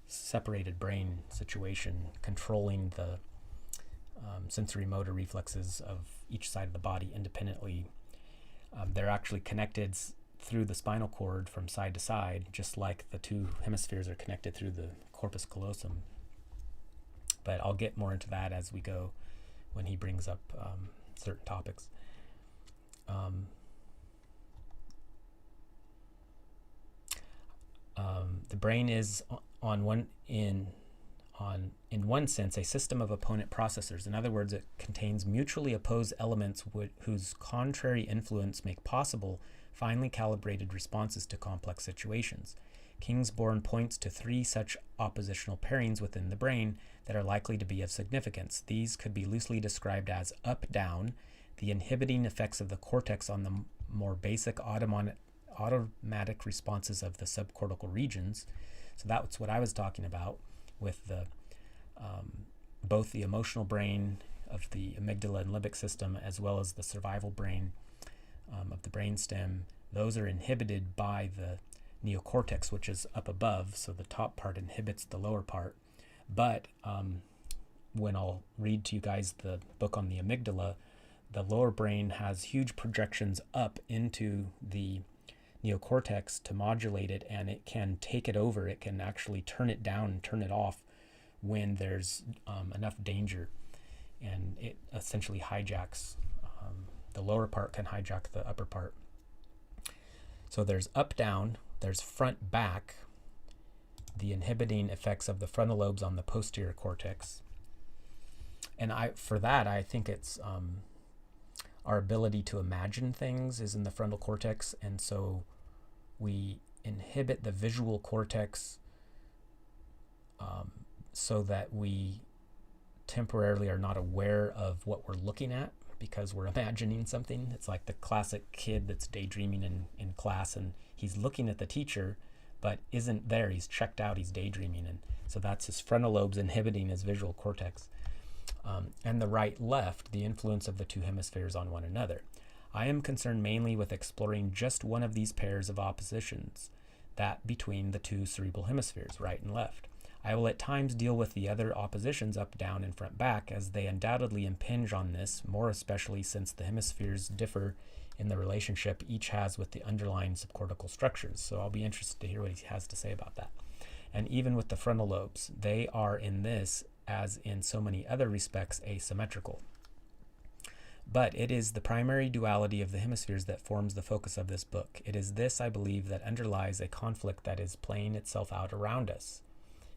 separated brain situation, controlling the sensory motor reflexes of each side of the body independently. They're actually connected through the spinal cord from side to side, just like the two hemispheres are connected through the corpus callosum. But I'll get more into that as we go when he brings up certain topics. The brain is in one sense a system of opponent processors. In other words, it contains mutually opposed elements whose contrary influence make possible finely calibrated responses to complex situations. Kingsborn points to three such oppositional pairings within the brain that are likely to be of significance. These could be loosely described as up-down, the inhibiting effects of the cortex on the more basic automatic responses of the subcortical regions. So that's what I was talking about with the both the emotional brain of the amygdala and limbic system, as well as the survival brain of the brainstem. Those are inhibited by the neocortex, which is up above, so the top part inhibits the lower part. But when I'll read to you guys the book on the amygdala, the lower brain has huge projections up into the neocortex to modulate it, and it can take it over. It can actually turn it down and turn it off when there's enough danger, and it essentially hijacks. The lower part can hijack the upper part. So there's up-down, there's front-back, the inhibiting effects of the frontal lobes on the posterior cortex. And for that, I think it's our ability to imagine things is in the frontal cortex, and so we inhibit the visual cortex so that we temporarily are not aware of what we're looking at because we're imagining something. It's like the classic kid that's daydreaming in class, and he's looking at the teacher, but isn't there. He's checked out, he's daydreaming, and so that's his frontal lobes inhibiting his visual cortex. And the right-left, the influence of the two hemispheres on one another. I am concerned mainly with exploring just one of these pairs of oppositions, that between the two cerebral hemispheres, right and left. I will at times deal with the other oppositions up, down, and front, back, as they undoubtedly impinge on this, more especially since the hemispheres differ in the relationship each has with the underlying subcortical structures. So I'll be interested to hear what he has to say about that. And even with the frontal lobes, they are in this, as in so many other respects, asymmetrical. But it is the primary duality of the hemispheres that forms the focus of this book. It is this, I believe, that underlies a conflict that is playing itself out around us.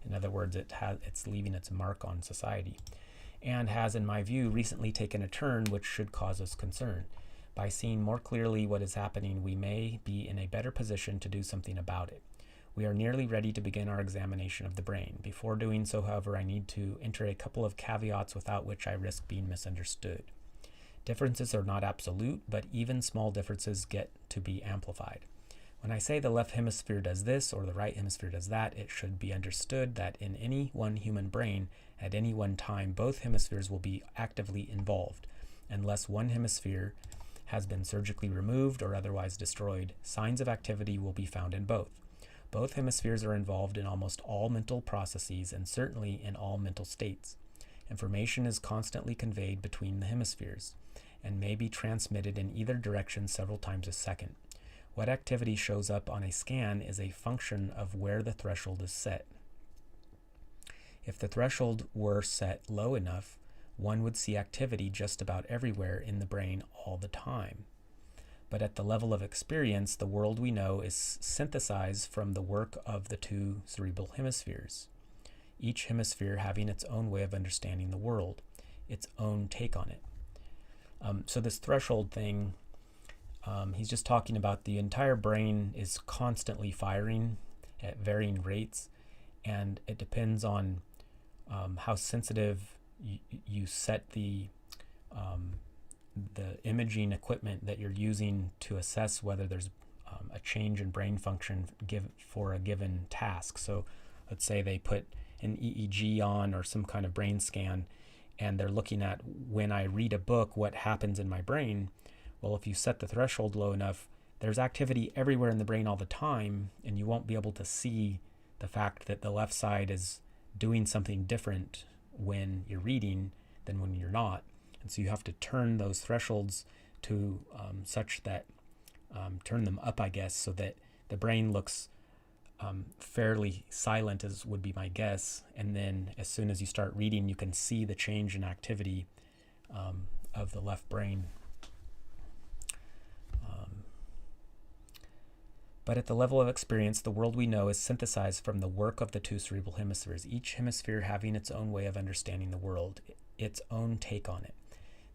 In other words, it's leaving its mark on society, and has, in my view, recently taken a turn which should cause us concern. By seeing more clearly what is happening, we may be in a better position to do something about it. We are nearly ready to begin our examination of the brain. Before doing so, however, I need to enter a couple of caveats without which I risk being misunderstood. Differences are not absolute, but even small differences get to be amplified. When I say the left hemisphere does this or the right hemisphere does that, it should be understood that in any one human brain, at any one time, both hemispheres will be actively involved. Unless one hemisphere has been surgically removed or otherwise destroyed, signs of activity will be found in both. Both hemispheres are involved in almost all mental processes and certainly in all mental states. Information is constantly conveyed between the hemispheres and may be transmitted in either direction several times a second. What activity shows up on a scan is a function of where the threshold is set. If the threshold were set low enough, one would see activity just about everywhere in the brain all the time. But at the level of experience, the world we know is synthesized from the work of the two cerebral hemispheres, each hemisphere having its own way of understanding the world, its own take on it. So this threshold thing, he's just talking about the entire brain is constantly firing at varying rates, and it depends on how sensitive you set the imaging equipment that you're using to assess whether there's a change in brain function for a given task. So let's say they put an EEG on or some kind of brain scan, and they're looking at when I read a book, what happens in my brain. Well, if you set the threshold low enough, there's activity everywhere in the brain all the time, and you won't be able to see the fact that the left side is doing something different when you're reading than when you're not. And so you have to turn those thresholds to such that, turn them up, I guess, so that the brain looks fairly silent, as would be my guess. And then as soon as you start reading, you can see the change in activity of the left brain. But at the level of experience, the world we know is synthesized from the work of the two cerebral hemispheres, each hemisphere having its own way of understanding the world, its own take on it.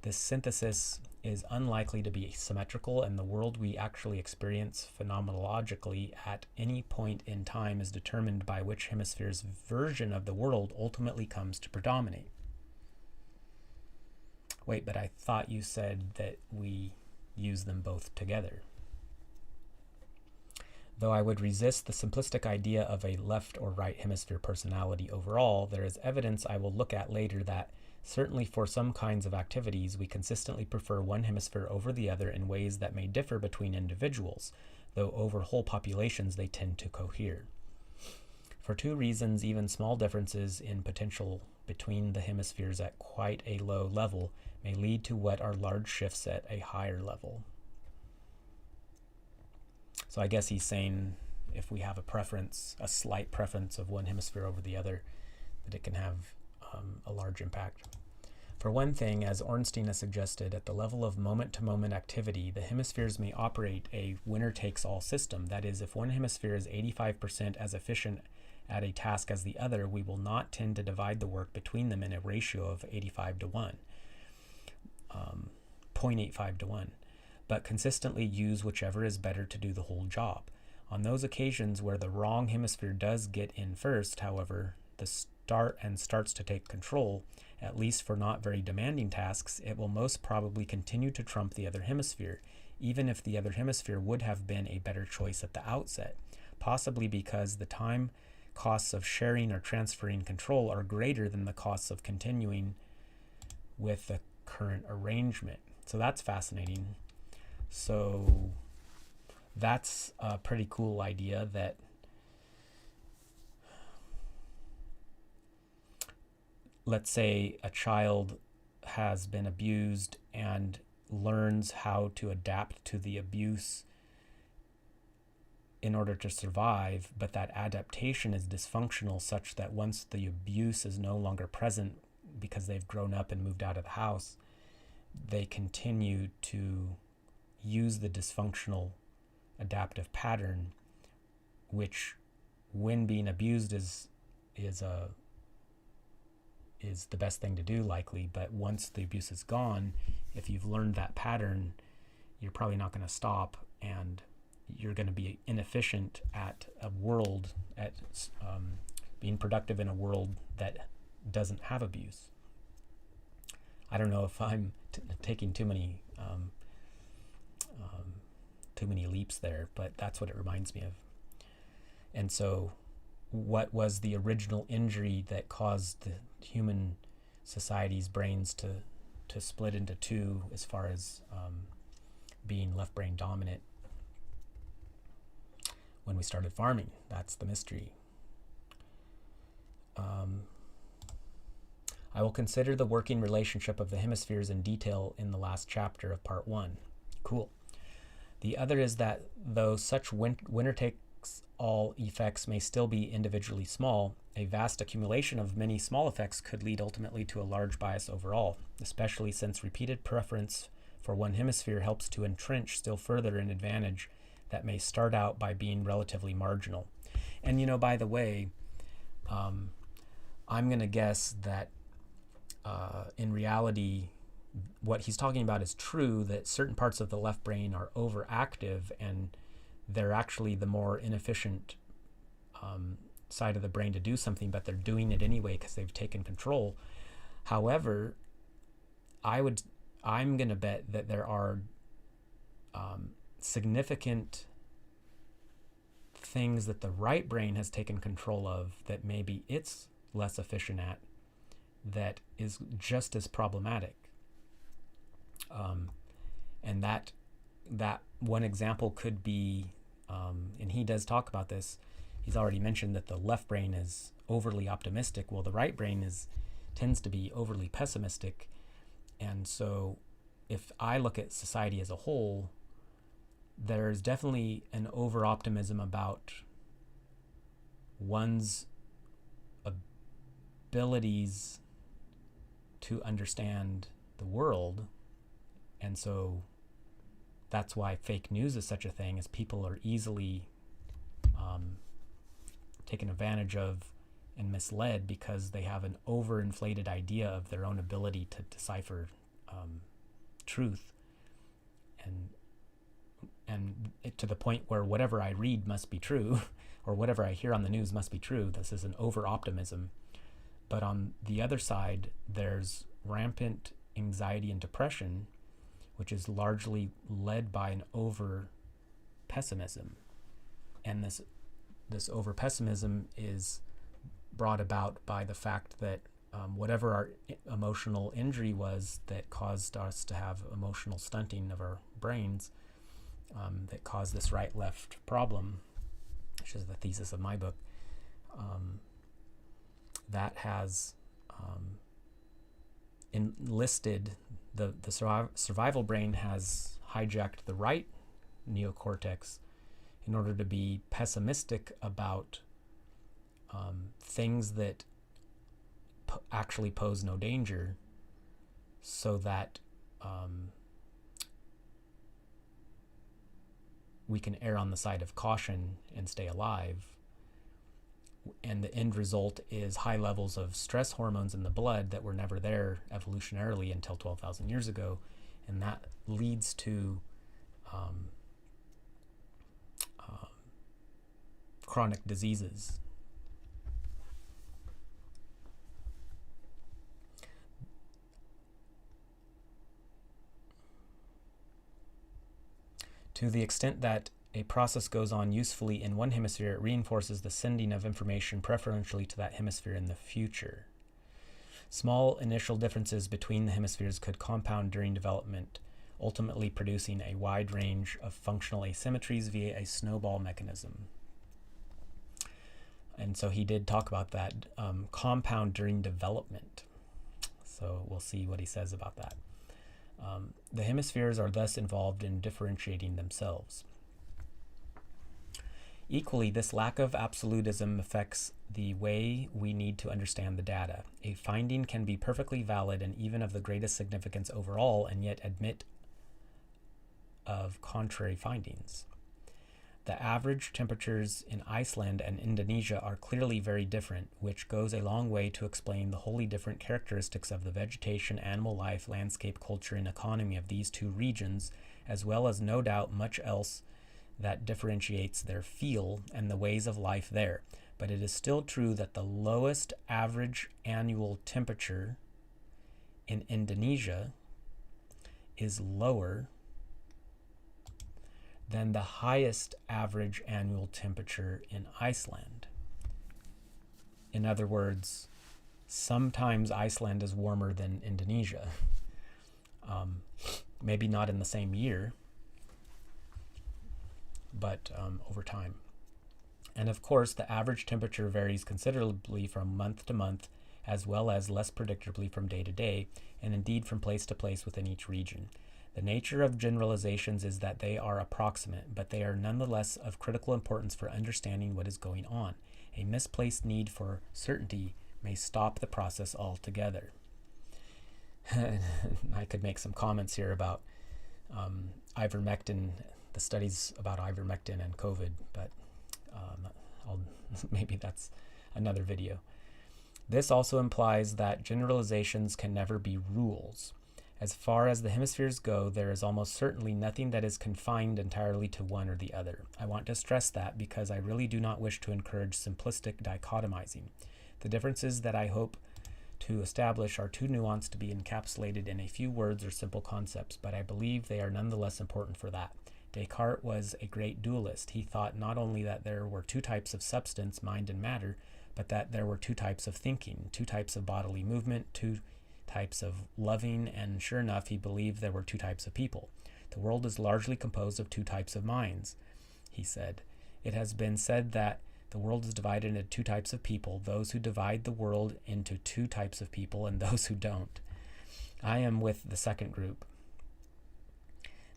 This synthesis is unlikely to be symmetrical, and the world we actually experience phenomenologically at any point in time is determined by which hemisphere's version of the world ultimately comes to predominate. Wait, but I thought you said that we use them both together. Though I would resist the simplistic idea of a left or right hemisphere personality overall, there is evidence I will look at later that, certainly for some kinds of activities, we consistently prefer one hemisphere over the other in ways that may differ between individuals, though over whole populations they tend to cohere. For two reasons, even small differences in potential between the hemispheres at quite a low level may lead to what are large shifts at a higher level. So I guess he's saying if we have a preference, a slight preference of one hemisphere over the other, that it can have a large impact. For one thing, as Ornstein has suggested, at the level of moment-to-moment activity, the hemispheres may operate a winner-takes-all system. That is, if one hemisphere is 85% as efficient at a task as the other, we will not tend to divide the work between them in a ratio of 85 to 1, 0.85 to 1. But consistently use whichever is better to do the whole job. On those occasions where the wrong hemisphere does get in first, however, starts to take control, at least for not very demanding tasks, it will most probably continue to trump the other hemisphere, even if the other hemisphere would have been a better choice at the outset. possibly because the time costs of sharing or transferring control are greater than the costs of continuing with the current arrangement. So that's fascinating. So that's a pretty cool idea, that let's say a child has been abused and learns how to adapt to the abuse in order to survive, but that adaptation is dysfunctional such that once the abuse is no longer present because they've grown up and moved out of the house, they continue to use the dysfunctional adaptive pattern, which when being abused is the best thing to do, likely, but once the abuse is gone, if you've learned that pattern, you're probably not going to stop, and you're going to be inefficient at being productive in a world that doesn't have abuse. I don't know if I'm taking too many leaps there, but that's what it reminds me of. And so what was the original injury that caused the human society's brains to split into two as far as being left brain dominant when we started farming? That's the mystery. I will consider the working relationship of the hemispheres in detail in the last chapter of part 1. Cool. The other is that though such winner takes all effects may still be individually small, a vast accumulation of many small effects could lead ultimately to a large bias overall, especially since repeated preference for one hemisphere helps to entrench still further an advantage that may start out by being relatively marginal. And by the way, I'm going to guess that in reality, what he's talking about is true, that certain parts of the left brain are overactive and they're actually the more inefficient side of the brain to do something, but they're doing it anyway because they've taken control. However, I'm going to bet that there are significant things that the right brain has taken control of that maybe it's less efficient at, that is just as problematic. And that one example could be, and he does talk about this, he's already mentioned that the left brain is overly optimistic. Well, the right brain tends to be overly pessimistic. And so if I look at society as a whole, there's definitely an over-optimism about one's abilities to understand the world. And so that's why fake news is such a thing, is people are easily taken advantage of and misled because they have an overinflated idea of their own ability to decipher truth, and to the point where whatever I read must be true or whatever I hear on the news must be true. This is an over-optimism. But on the other side, there's rampant anxiety and depression, which is largely led by an over-pessimism. And this over-pessimism is brought about by the fact that whatever our emotional injury was that caused us to have emotional stunting of our brains, that caused this right-left problem, which is the thesis of my book, that has enlisted the survival brain has hijacked the right neocortex in order to be pessimistic about things that actually pose no danger, so that we can err on the side of caution and stay alive. And the end result is high levels of stress hormones in the blood that were never there evolutionarily until 12,000 years ago. And that leads to chronic diseases. To the extent that a process goes on usefully in one hemisphere, it reinforces the sending of information preferentially to that hemisphere in the future. Small initial differences between the hemispheres could compound during development, ultimately producing a wide range of functional asymmetries via a snowball mechanism. And so he did talk about that, compound during development. So we'll see what he says about that. The hemispheres are thus involved in differentiating themselves. Equally, this lack of absolutism affects the way we need to understand the data. A finding can be perfectly valid and even of the greatest significance overall, and yet admit of contrary findings. The average temperatures in Iceland and Indonesia are clearly very different, which goes a long way to explain the wholly different characteristics of the vegetation, animal life, landscape, culture, and economy of these two regions, as well as no doubt much else that differentiates their feel and the ways of life there. But it is still true that the lowest average annual temperature in Indonesia is lower than the highest average annual temperature in Iceland. In other words, sometimes Iceland is warmer than Indonesia. Maybe not in the same year, but over time. And of course, the average temperature varies considerably from month to month, as well as less predictably from day to day, and indeed from place to place within each region. The nature of generalizations is that they are approximate, but they are nonetheless of critical importance for understanding what is going on. A misplaced need for certainty may stop the process altogether. I could make some comments here about ivermectin, the studies about ivermectin and COVID, but maybe that's another video. This also implies that generalizations can never be rules. As far as the hemispheres go, there is almost certainly nothing that is confined entirely to one or the other. I want to stress that because I really do not wish to encourage simplistic dichotomizing. The differences that I hope to establish are too nuanced to be encapsulated in a few words or simple concepts, but I believe they are nonetheless important for that. Descartes was a great dualist. He thought not only that there were two types of substance, mind and matter, but that there were two types of thinking, two types of bodily movement, two types of loving, and sure enough, he believed there were two types of people. The world is largely composed of two types of minds, he said. It has been said that the world is divided into two types of people, those who divide the world into two types of people and those who don't. I am with the second group.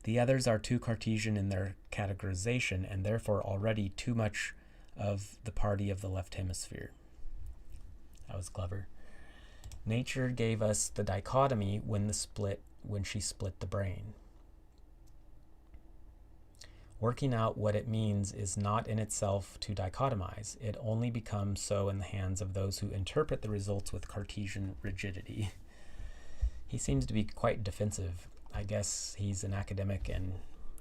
The others are too Cartesian in their categorization and therefore already too much of the party of the left hemisphere. That was clever. Nature gave us the dichotomy when she split the brain. Working out what it means is not in itself to dichotomize. It only becomes so in the hands of those who interpret the results with Cartesian rigidity. He seems to be quite defensive. I guess he's an academic and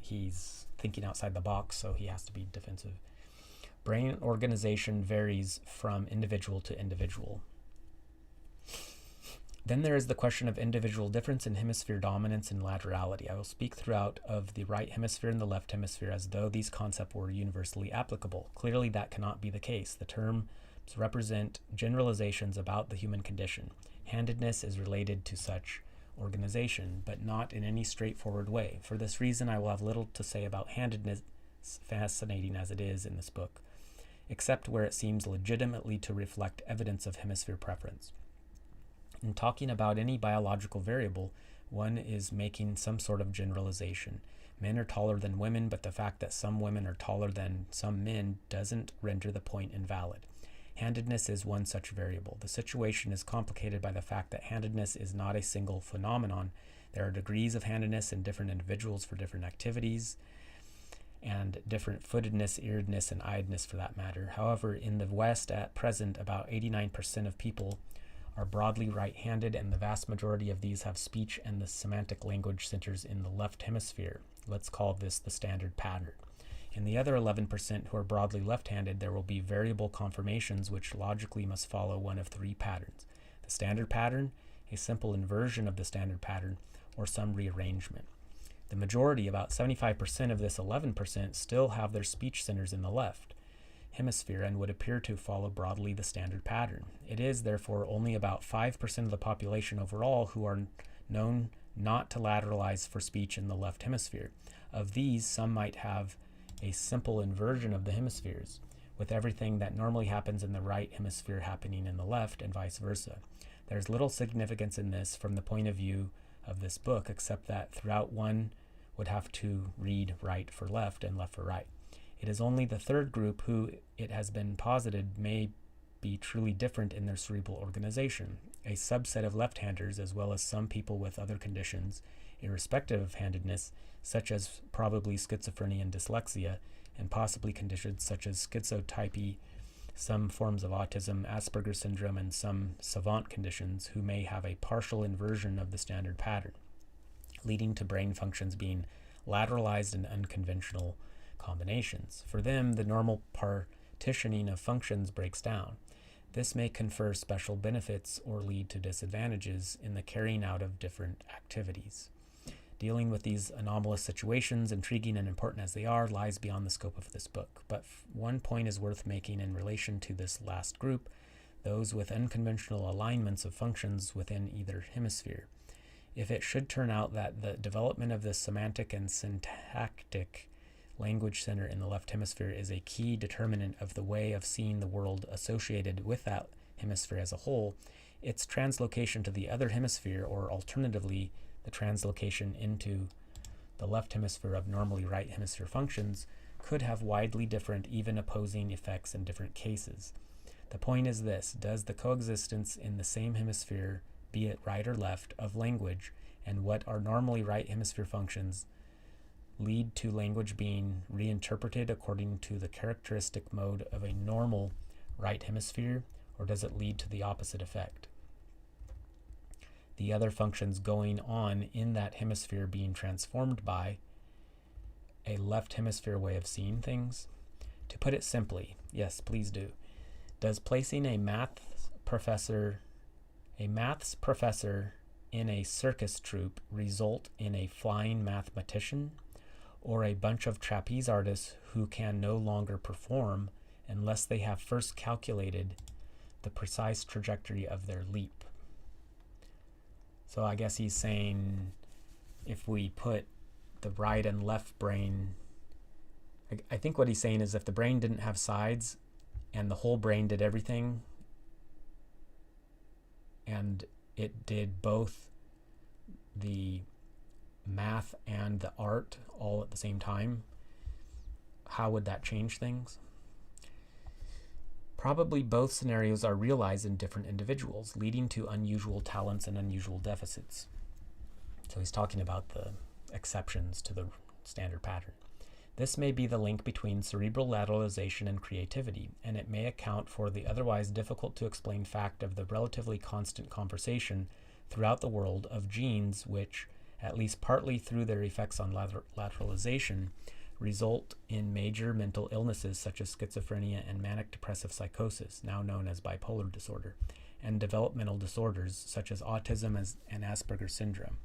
he's thinking outside the box, so he has to be defensive. Brain organization varies from individual to individual. Then there is the question of individual difference in hemisphere dominance and laterality. I will speak throughout of the right hemisphere and the left hemisphere as though these concepts were universally applicable. Clearly that cannot be the case. The terms represent generalizations about the human condition. Handedness is related to such organization, but not in any straightforward way. For this reason, I will have little to say about handedness, fascinating as it is in this book, except where it seems legitimately to reflect evidence of hemisphere preference. In talking about any biological variable, one is making some sort of generalization. Men are taller than women, but the fact that some women are taller than some men doesn't render the point invalid. Handedness is one such variable. The situation is complicated by the fact that handedness is not a single phenomenon. There are degrees of handedness in different individuals for different activities, and different footedness, earedness, and eyedness for that matter. However, in the West at present, about 89% of people are broadly right-handed, and the vast majority of these have speech and the semantic language centers in the left hemisphere. Let's call this the standard pattern. In the other 11% who are broadly left-handed, there will be variable conformations which logically must follow one of three patterns: the standard pattern, a simple inversion of the standard pattern, or some rearrangement. The majority, about 75% of this 11%, still have their speech centers in the left hemisphere and would appear to follow broadly the standard pattern. It is, therefore, only about 5% of the population overall who are known not to lateralize for speech in the left hemisphere. Of these, some might have a simple inversion of the hemispheres, with everything that normally happens in the right hemisphere happening in the left and vice versa. There's little significance in this from the point of view of this book, except that throughout one would have to read right for left and left for right. It is only the third group who, it has been posited, may be truly different in their cerebral organization. A subset of left-handers, as well as some people with other conditions, irrespective of handedness, such as probably schizophrenia and dyslexia, and possibly conditions such as schizotypy, some forms of autism, Asperger's syndrome, and some savant conditions, who may have a partial inversion of the standard pattern, leading to brain functions being lateralized in unconventional combinations. For them, the normal partitioning of functions breaks down. This may confer special benefits or lead to disadvantages in the carrying out of different activities. Dealing with these anomalous situations, intriguing and important as they are, lies beyond the scope of this book. But one point is worth making in relation to this last group, those with unconventional alignments of functions within either hemisphere. If it should turn out that the development of the semantic and syntactic language center in the left hemisphere is a key determinant of the way of seeing the world associated with that hemisphere as a whole, its translocation to the other hemisphere, or alternatively, the translocation into the left hemisphere of normally right hemisphere functions, could have widely different, even opposing effects in different cases. The point is this: does the coexistence in the same hemisphere, be it right or left, of language and what are normally right hemisphere functions lead to language being reinterpreted according to the characteristic mode of a normal right hemisphere, or does it lead to the opposite effect? The other functions going on in that hemisphere being transformed by a left hemisphere way of seeing things? To put it simply, yes, please do. Does placing a maths professor in a circus troupe result in a flying mathematician, or a bunch of trapeze artists who can no longer perform unless they have first calculated the precise trajectory of their leap? So I guess he's saying if we put the right and left brain, I think what he's saying is if the brain didn't have sides and the whole brain did everything, and it did both the math and the art all at the same time, how would that change things? Probably both scenarios are realized in different individuals, leading to unusual talents and unusual deficits. So he's talking about the exceptions to the standard pattern. This may be the link between cerebral lateralization and creativity, and it may account for the otherwise difficult to explain fact of the relatively constant conversation throughout the world of genes which, at least partly through their effects on lateralization, result in major mental illnesses such as schizophrenia and manic depressive psychosis, now known as bipolar disorder, and developmental disorders such as autism and Asperger's syndrome.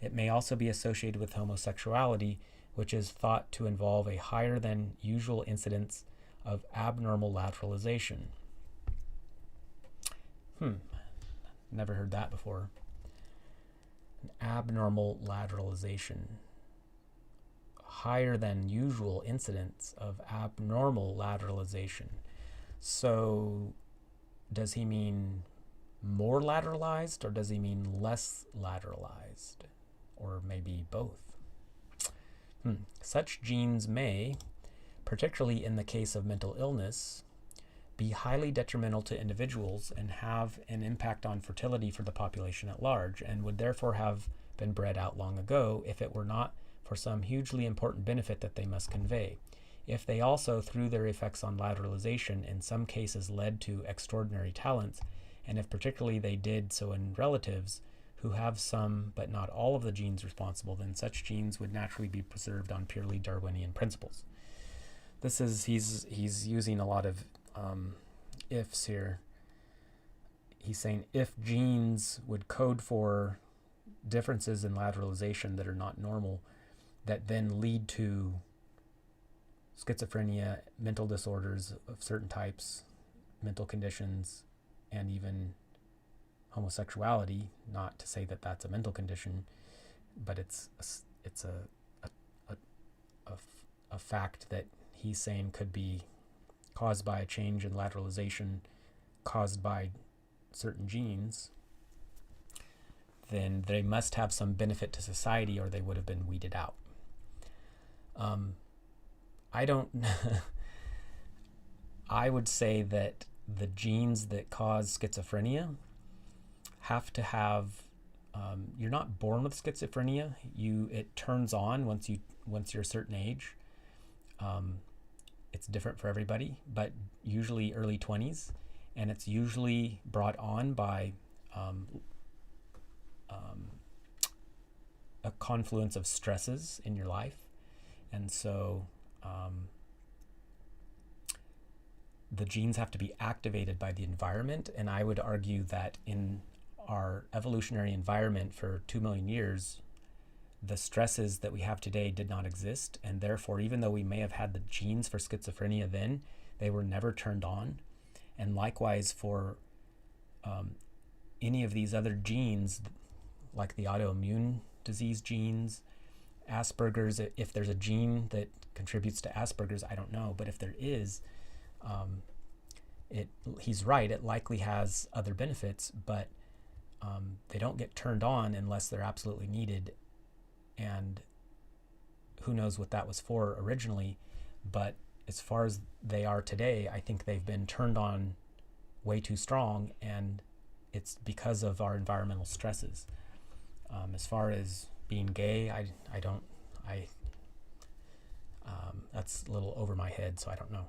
It may also be associated with homosexuality, which is thought to involve a higher than usual incidence of abnormal lateralization. Never heard that before. An abnormal lateralization. Higher than usual incidence of abnormal lateralization. So does he mean more lateralized, or does he mean less lateralized? Or maybe both? Such genes may, particularly in the case of mental illness, be highly detrimental to individuals and have an impact on fertility for the population at large, and would therefore have been bred out long ago if it were not for some hugely important benefit that they must convey. If they also, through their effects on lateralization, in some cases led to extraordinary talents, and if particularly they did so in relatives who have some but not all of the genes responsible, then such genes would naturally be preserved on purely Darwinian principles. This is, he's using a lot of ifs here. He's saying if genes would code for differences in lateralization that are not normal, that then lead to schizophrenia, mental disorders of certain types, mental conditions, and even homosexuality. Not to say that that's a mental condition, but it's a fact that he's saying could be caused by a change in lateralization caused by certain genes, then they must have some benefit to society or they would have been weeded out. I don't I would say that the genes that cause schizophrenia have to have you're not born with schizophrenia. It turns on once you're a certain age. It's different for everybody, but usually early 20s, and it's usually brought on by a confluence of stresses in your life. And so the genes have to be activated by the environment, and I would argue that in our evolutionary environment for 2 million years, the stresses that we have today did not exist, and therefore, even though we may have had the genes for schizophrenia then, they were never turned on. And likewise for any of these other genes, like the autoimmune disease genes, Asperger's, if there's a gene that contributes to Asperger's, I don't know, but if there is, he's right, it likely has other benefits, but they don't get turned on unless they're absolutely needed. And who knows what that was for originally, but as far as they are today, I think they've been turned on way too strong, and it's because of our environmental stresses. As far as being gay, that's a little over my head, so I don't know.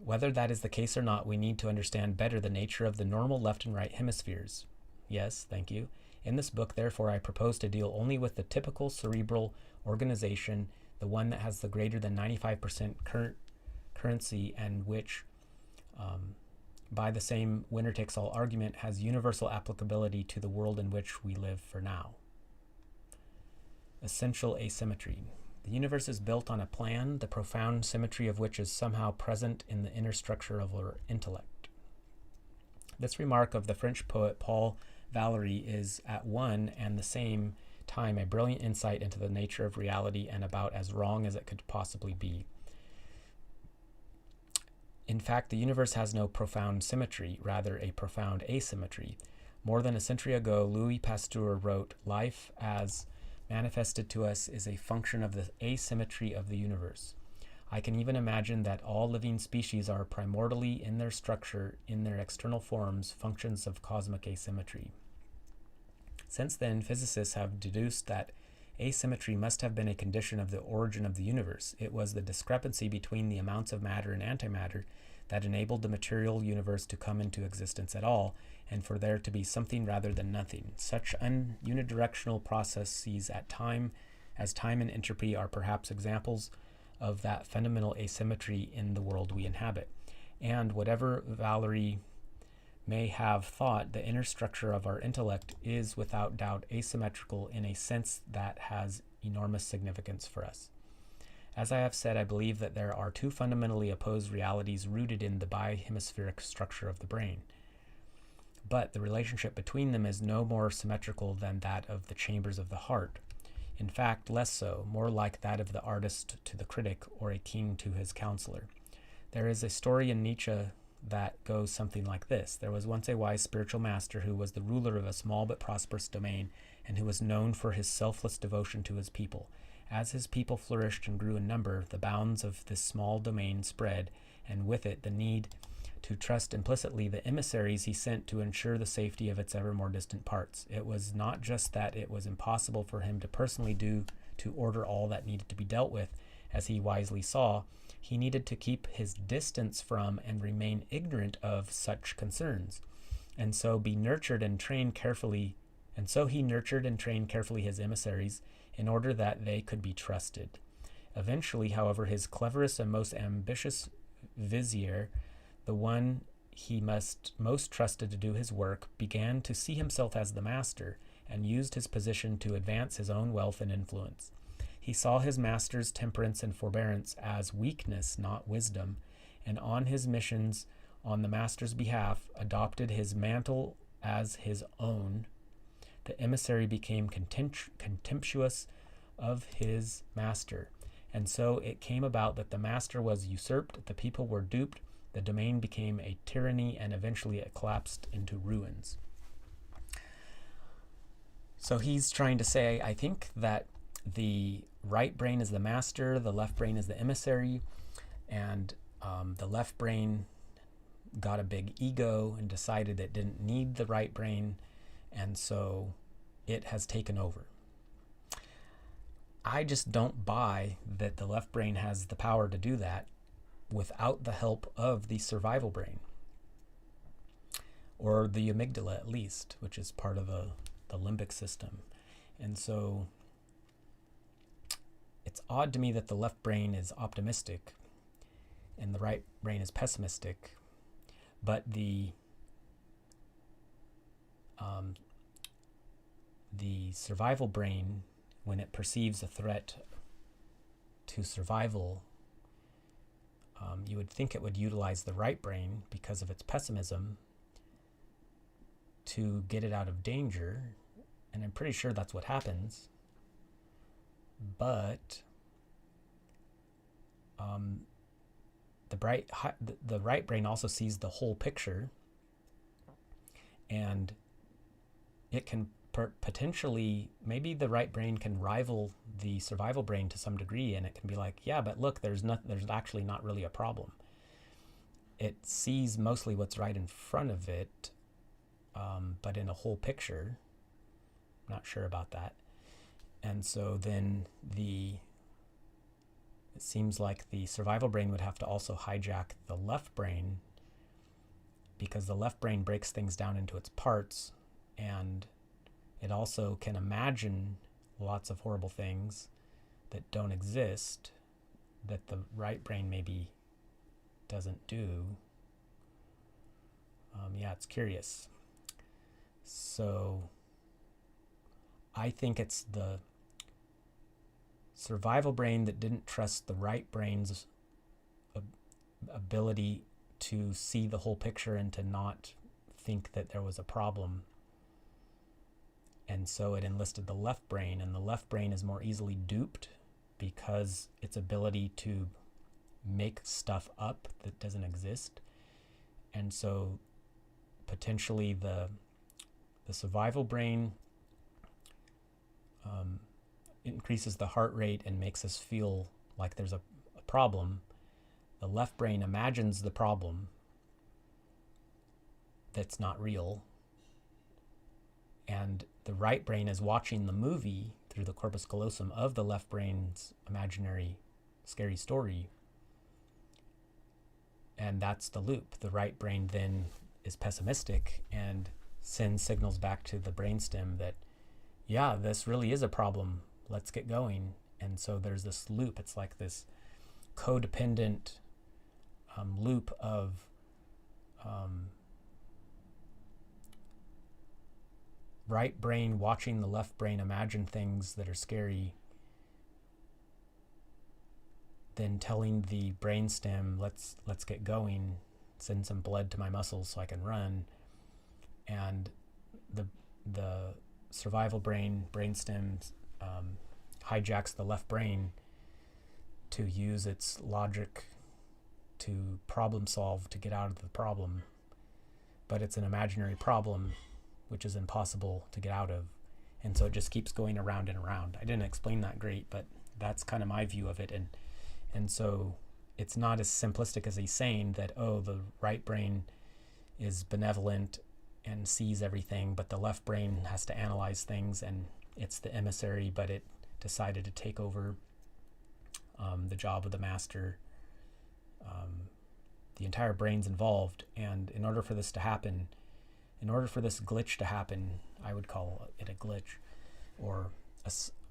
Whether that is the case or not, we need to understand better the nature of the normal left and right hemispheres. Yes, thank you. In this book, therefore, I propose to deal only with the typical cerebral organization, the one that has the greater than 95% currency, and which, by the same winner-takes-all argument, has universal applicability to the world in which we live for now. Essential asymmetry. The universe is built on a plan, the profound symmetry of which is somehow present in the inner structure of our intellect. This remark of the French poet Paul Valéry is at one and the same time a brilliant insight into the nature of reality and about as wrong as it could possibly be. In fact, the universe has no profound symmetry, rather a profound asymmetry. More than a century ago, Louis Pasteur wrote, "Life as manifested to us is a function of the asymmetry of the universe. I can even imagine that all living species are primordially, in their structure, in their external forms, functions of cosmic asymmetry." Since then, physicists have deduced that asymmetry must have been a condition of the origin of the universe. It was the discrepancy between the amounts of matter and antimatter that enabled the material universe to come into existence at all, and for there to be something rather than nothing. Such unidirectional processes as time and entropy are perhaps examples of that fundamental asymmetry in the world we inhabit. And whatever Valéry may have thought, the inner structure of our intellect is without doubt asymmetrical in a sense that has enormous significance for us. As I have said, I believe that there are two fundamentally opposed realities rooted in the bihemispheric structure of the brain. But the relationship between them is no more symmetrical than that of the chambers of the heart. In fact, less so, more like that of the artist to the critic or a king to his counselor. There is a story in Nietzsche that goes something like this. There was once a wise spiritual master who was the ruler of a small but prosperous domain, and who was known for his selfless devotion to his people. As his people flourished and grew in number, the bounds of this small domain spread, and with it the need to trust implicitly the emissaries he sent to ensure the safety of its ever more distant parts. It was not just that it was impossible for him to personally to order all that needed to be dealt with, as he wisely saw. He needed to keep his distance from and remain ignorant of such concerns, and so he nurtured and trained carefully his emissaries in order that they could be trusted. Eventually, however, his cleverest and most ambitious vizier, the one he most trusted to do his work, began to see himself as the master, and used his position to advance his own wealth and influence. He saw his master's temperance and forbearance as weakness, not wisdom, and on his missions on the master's behalf adopted his mantle as his own. The emissary became contemptuous of his master, and so it came about that the master was usurped, the people were duped, the domain became a tyranny, and eventually it collapsed into ruins. So he's trying to say, I think that the right brain is the master, the left brain is the emissary, and the left brain got a big ego and decided it didn't need the right brain, and so it has taken over. I just don't buy that the left brain has the power to do that without the help of the survival brain, or the amygdala at least, which is part of the limbic system. And so it's odd to me that the left brain is optimistic and the right brain is pessimistic, but the survival brain, when it perceives a threat to survival, you would think it would utilize the right brain because of its pessimism to get it out of danger, and I'm pretty sure that's what happens. But the right brain also sees the whole picture, and it can potentially, maybe the right brain can rival the survival brain to some degree, and it can be like, yeah, but look, there's actually not really a problem. It sees mostly what's right in front of it, but in a whole picture. I'm not sure about that. And so then it seems like the survival brain would have to also hijack the left brain, because the left brain breaks things down into its parts, and it also can imagine lots of horrible things that don't exist, that the right brain maybe doesn't do. Yeah, it's curious. So I think it's the survival brain that didn't trust the right brain's ability to see the whole picture and to not think that there was a problem. And so it enlisted the left brain, and the left brain is more easily duped because its ability to make stuff up that doesn't exist. And so potentially the survival brain increases the heart rate and makes us feel like there's a problem. The left brain imagines the problem that's not real, and the right brain is watching the movie through the corpus callosum of the left brain's imaginary scary story, and that's the loop. The right brain then is pessimistic and sends signals back to the brainstem that, yeah, this really is a problem, let's get going. And so there's this loop. It's like this codependent loop of right brain watching the left brain imagine things that are scary, then telling the brainstem, let's get going, send some blood to my muscles so I can run. And the survival brainstem hijacks the left brain to use its logic to problem solve, to get out of the problem. But it's an imaginary problem which is impossible to get out of. And so it just keeps going around and around. I didn't explain that great, but that's kind of my view of it. And so it's not as simplistic as he's saying that, oh, the right brain is benevolent and sees everything, but the left brain has to analyze things, and it's the emissary, but it decided to take over the job of the master. The entire brain's involved, and in order for this to happen, in order for this glitch to happen, I would call it a glitch, or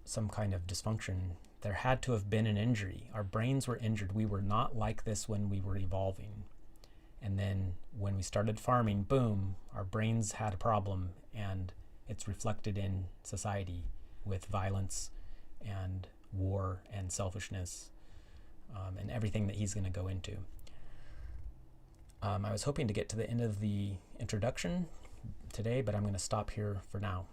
some kind of dysfunction, there had to have been an injury. Our brains were injured. We were not like this when we were evolving. And then when we started farming, boom, our brains had a problem, and it's reflected in society with violence and war and selfishness, and everything that he's going to go into. I was hoping to get to the end of the introduction today, but I'm going to stop here for now.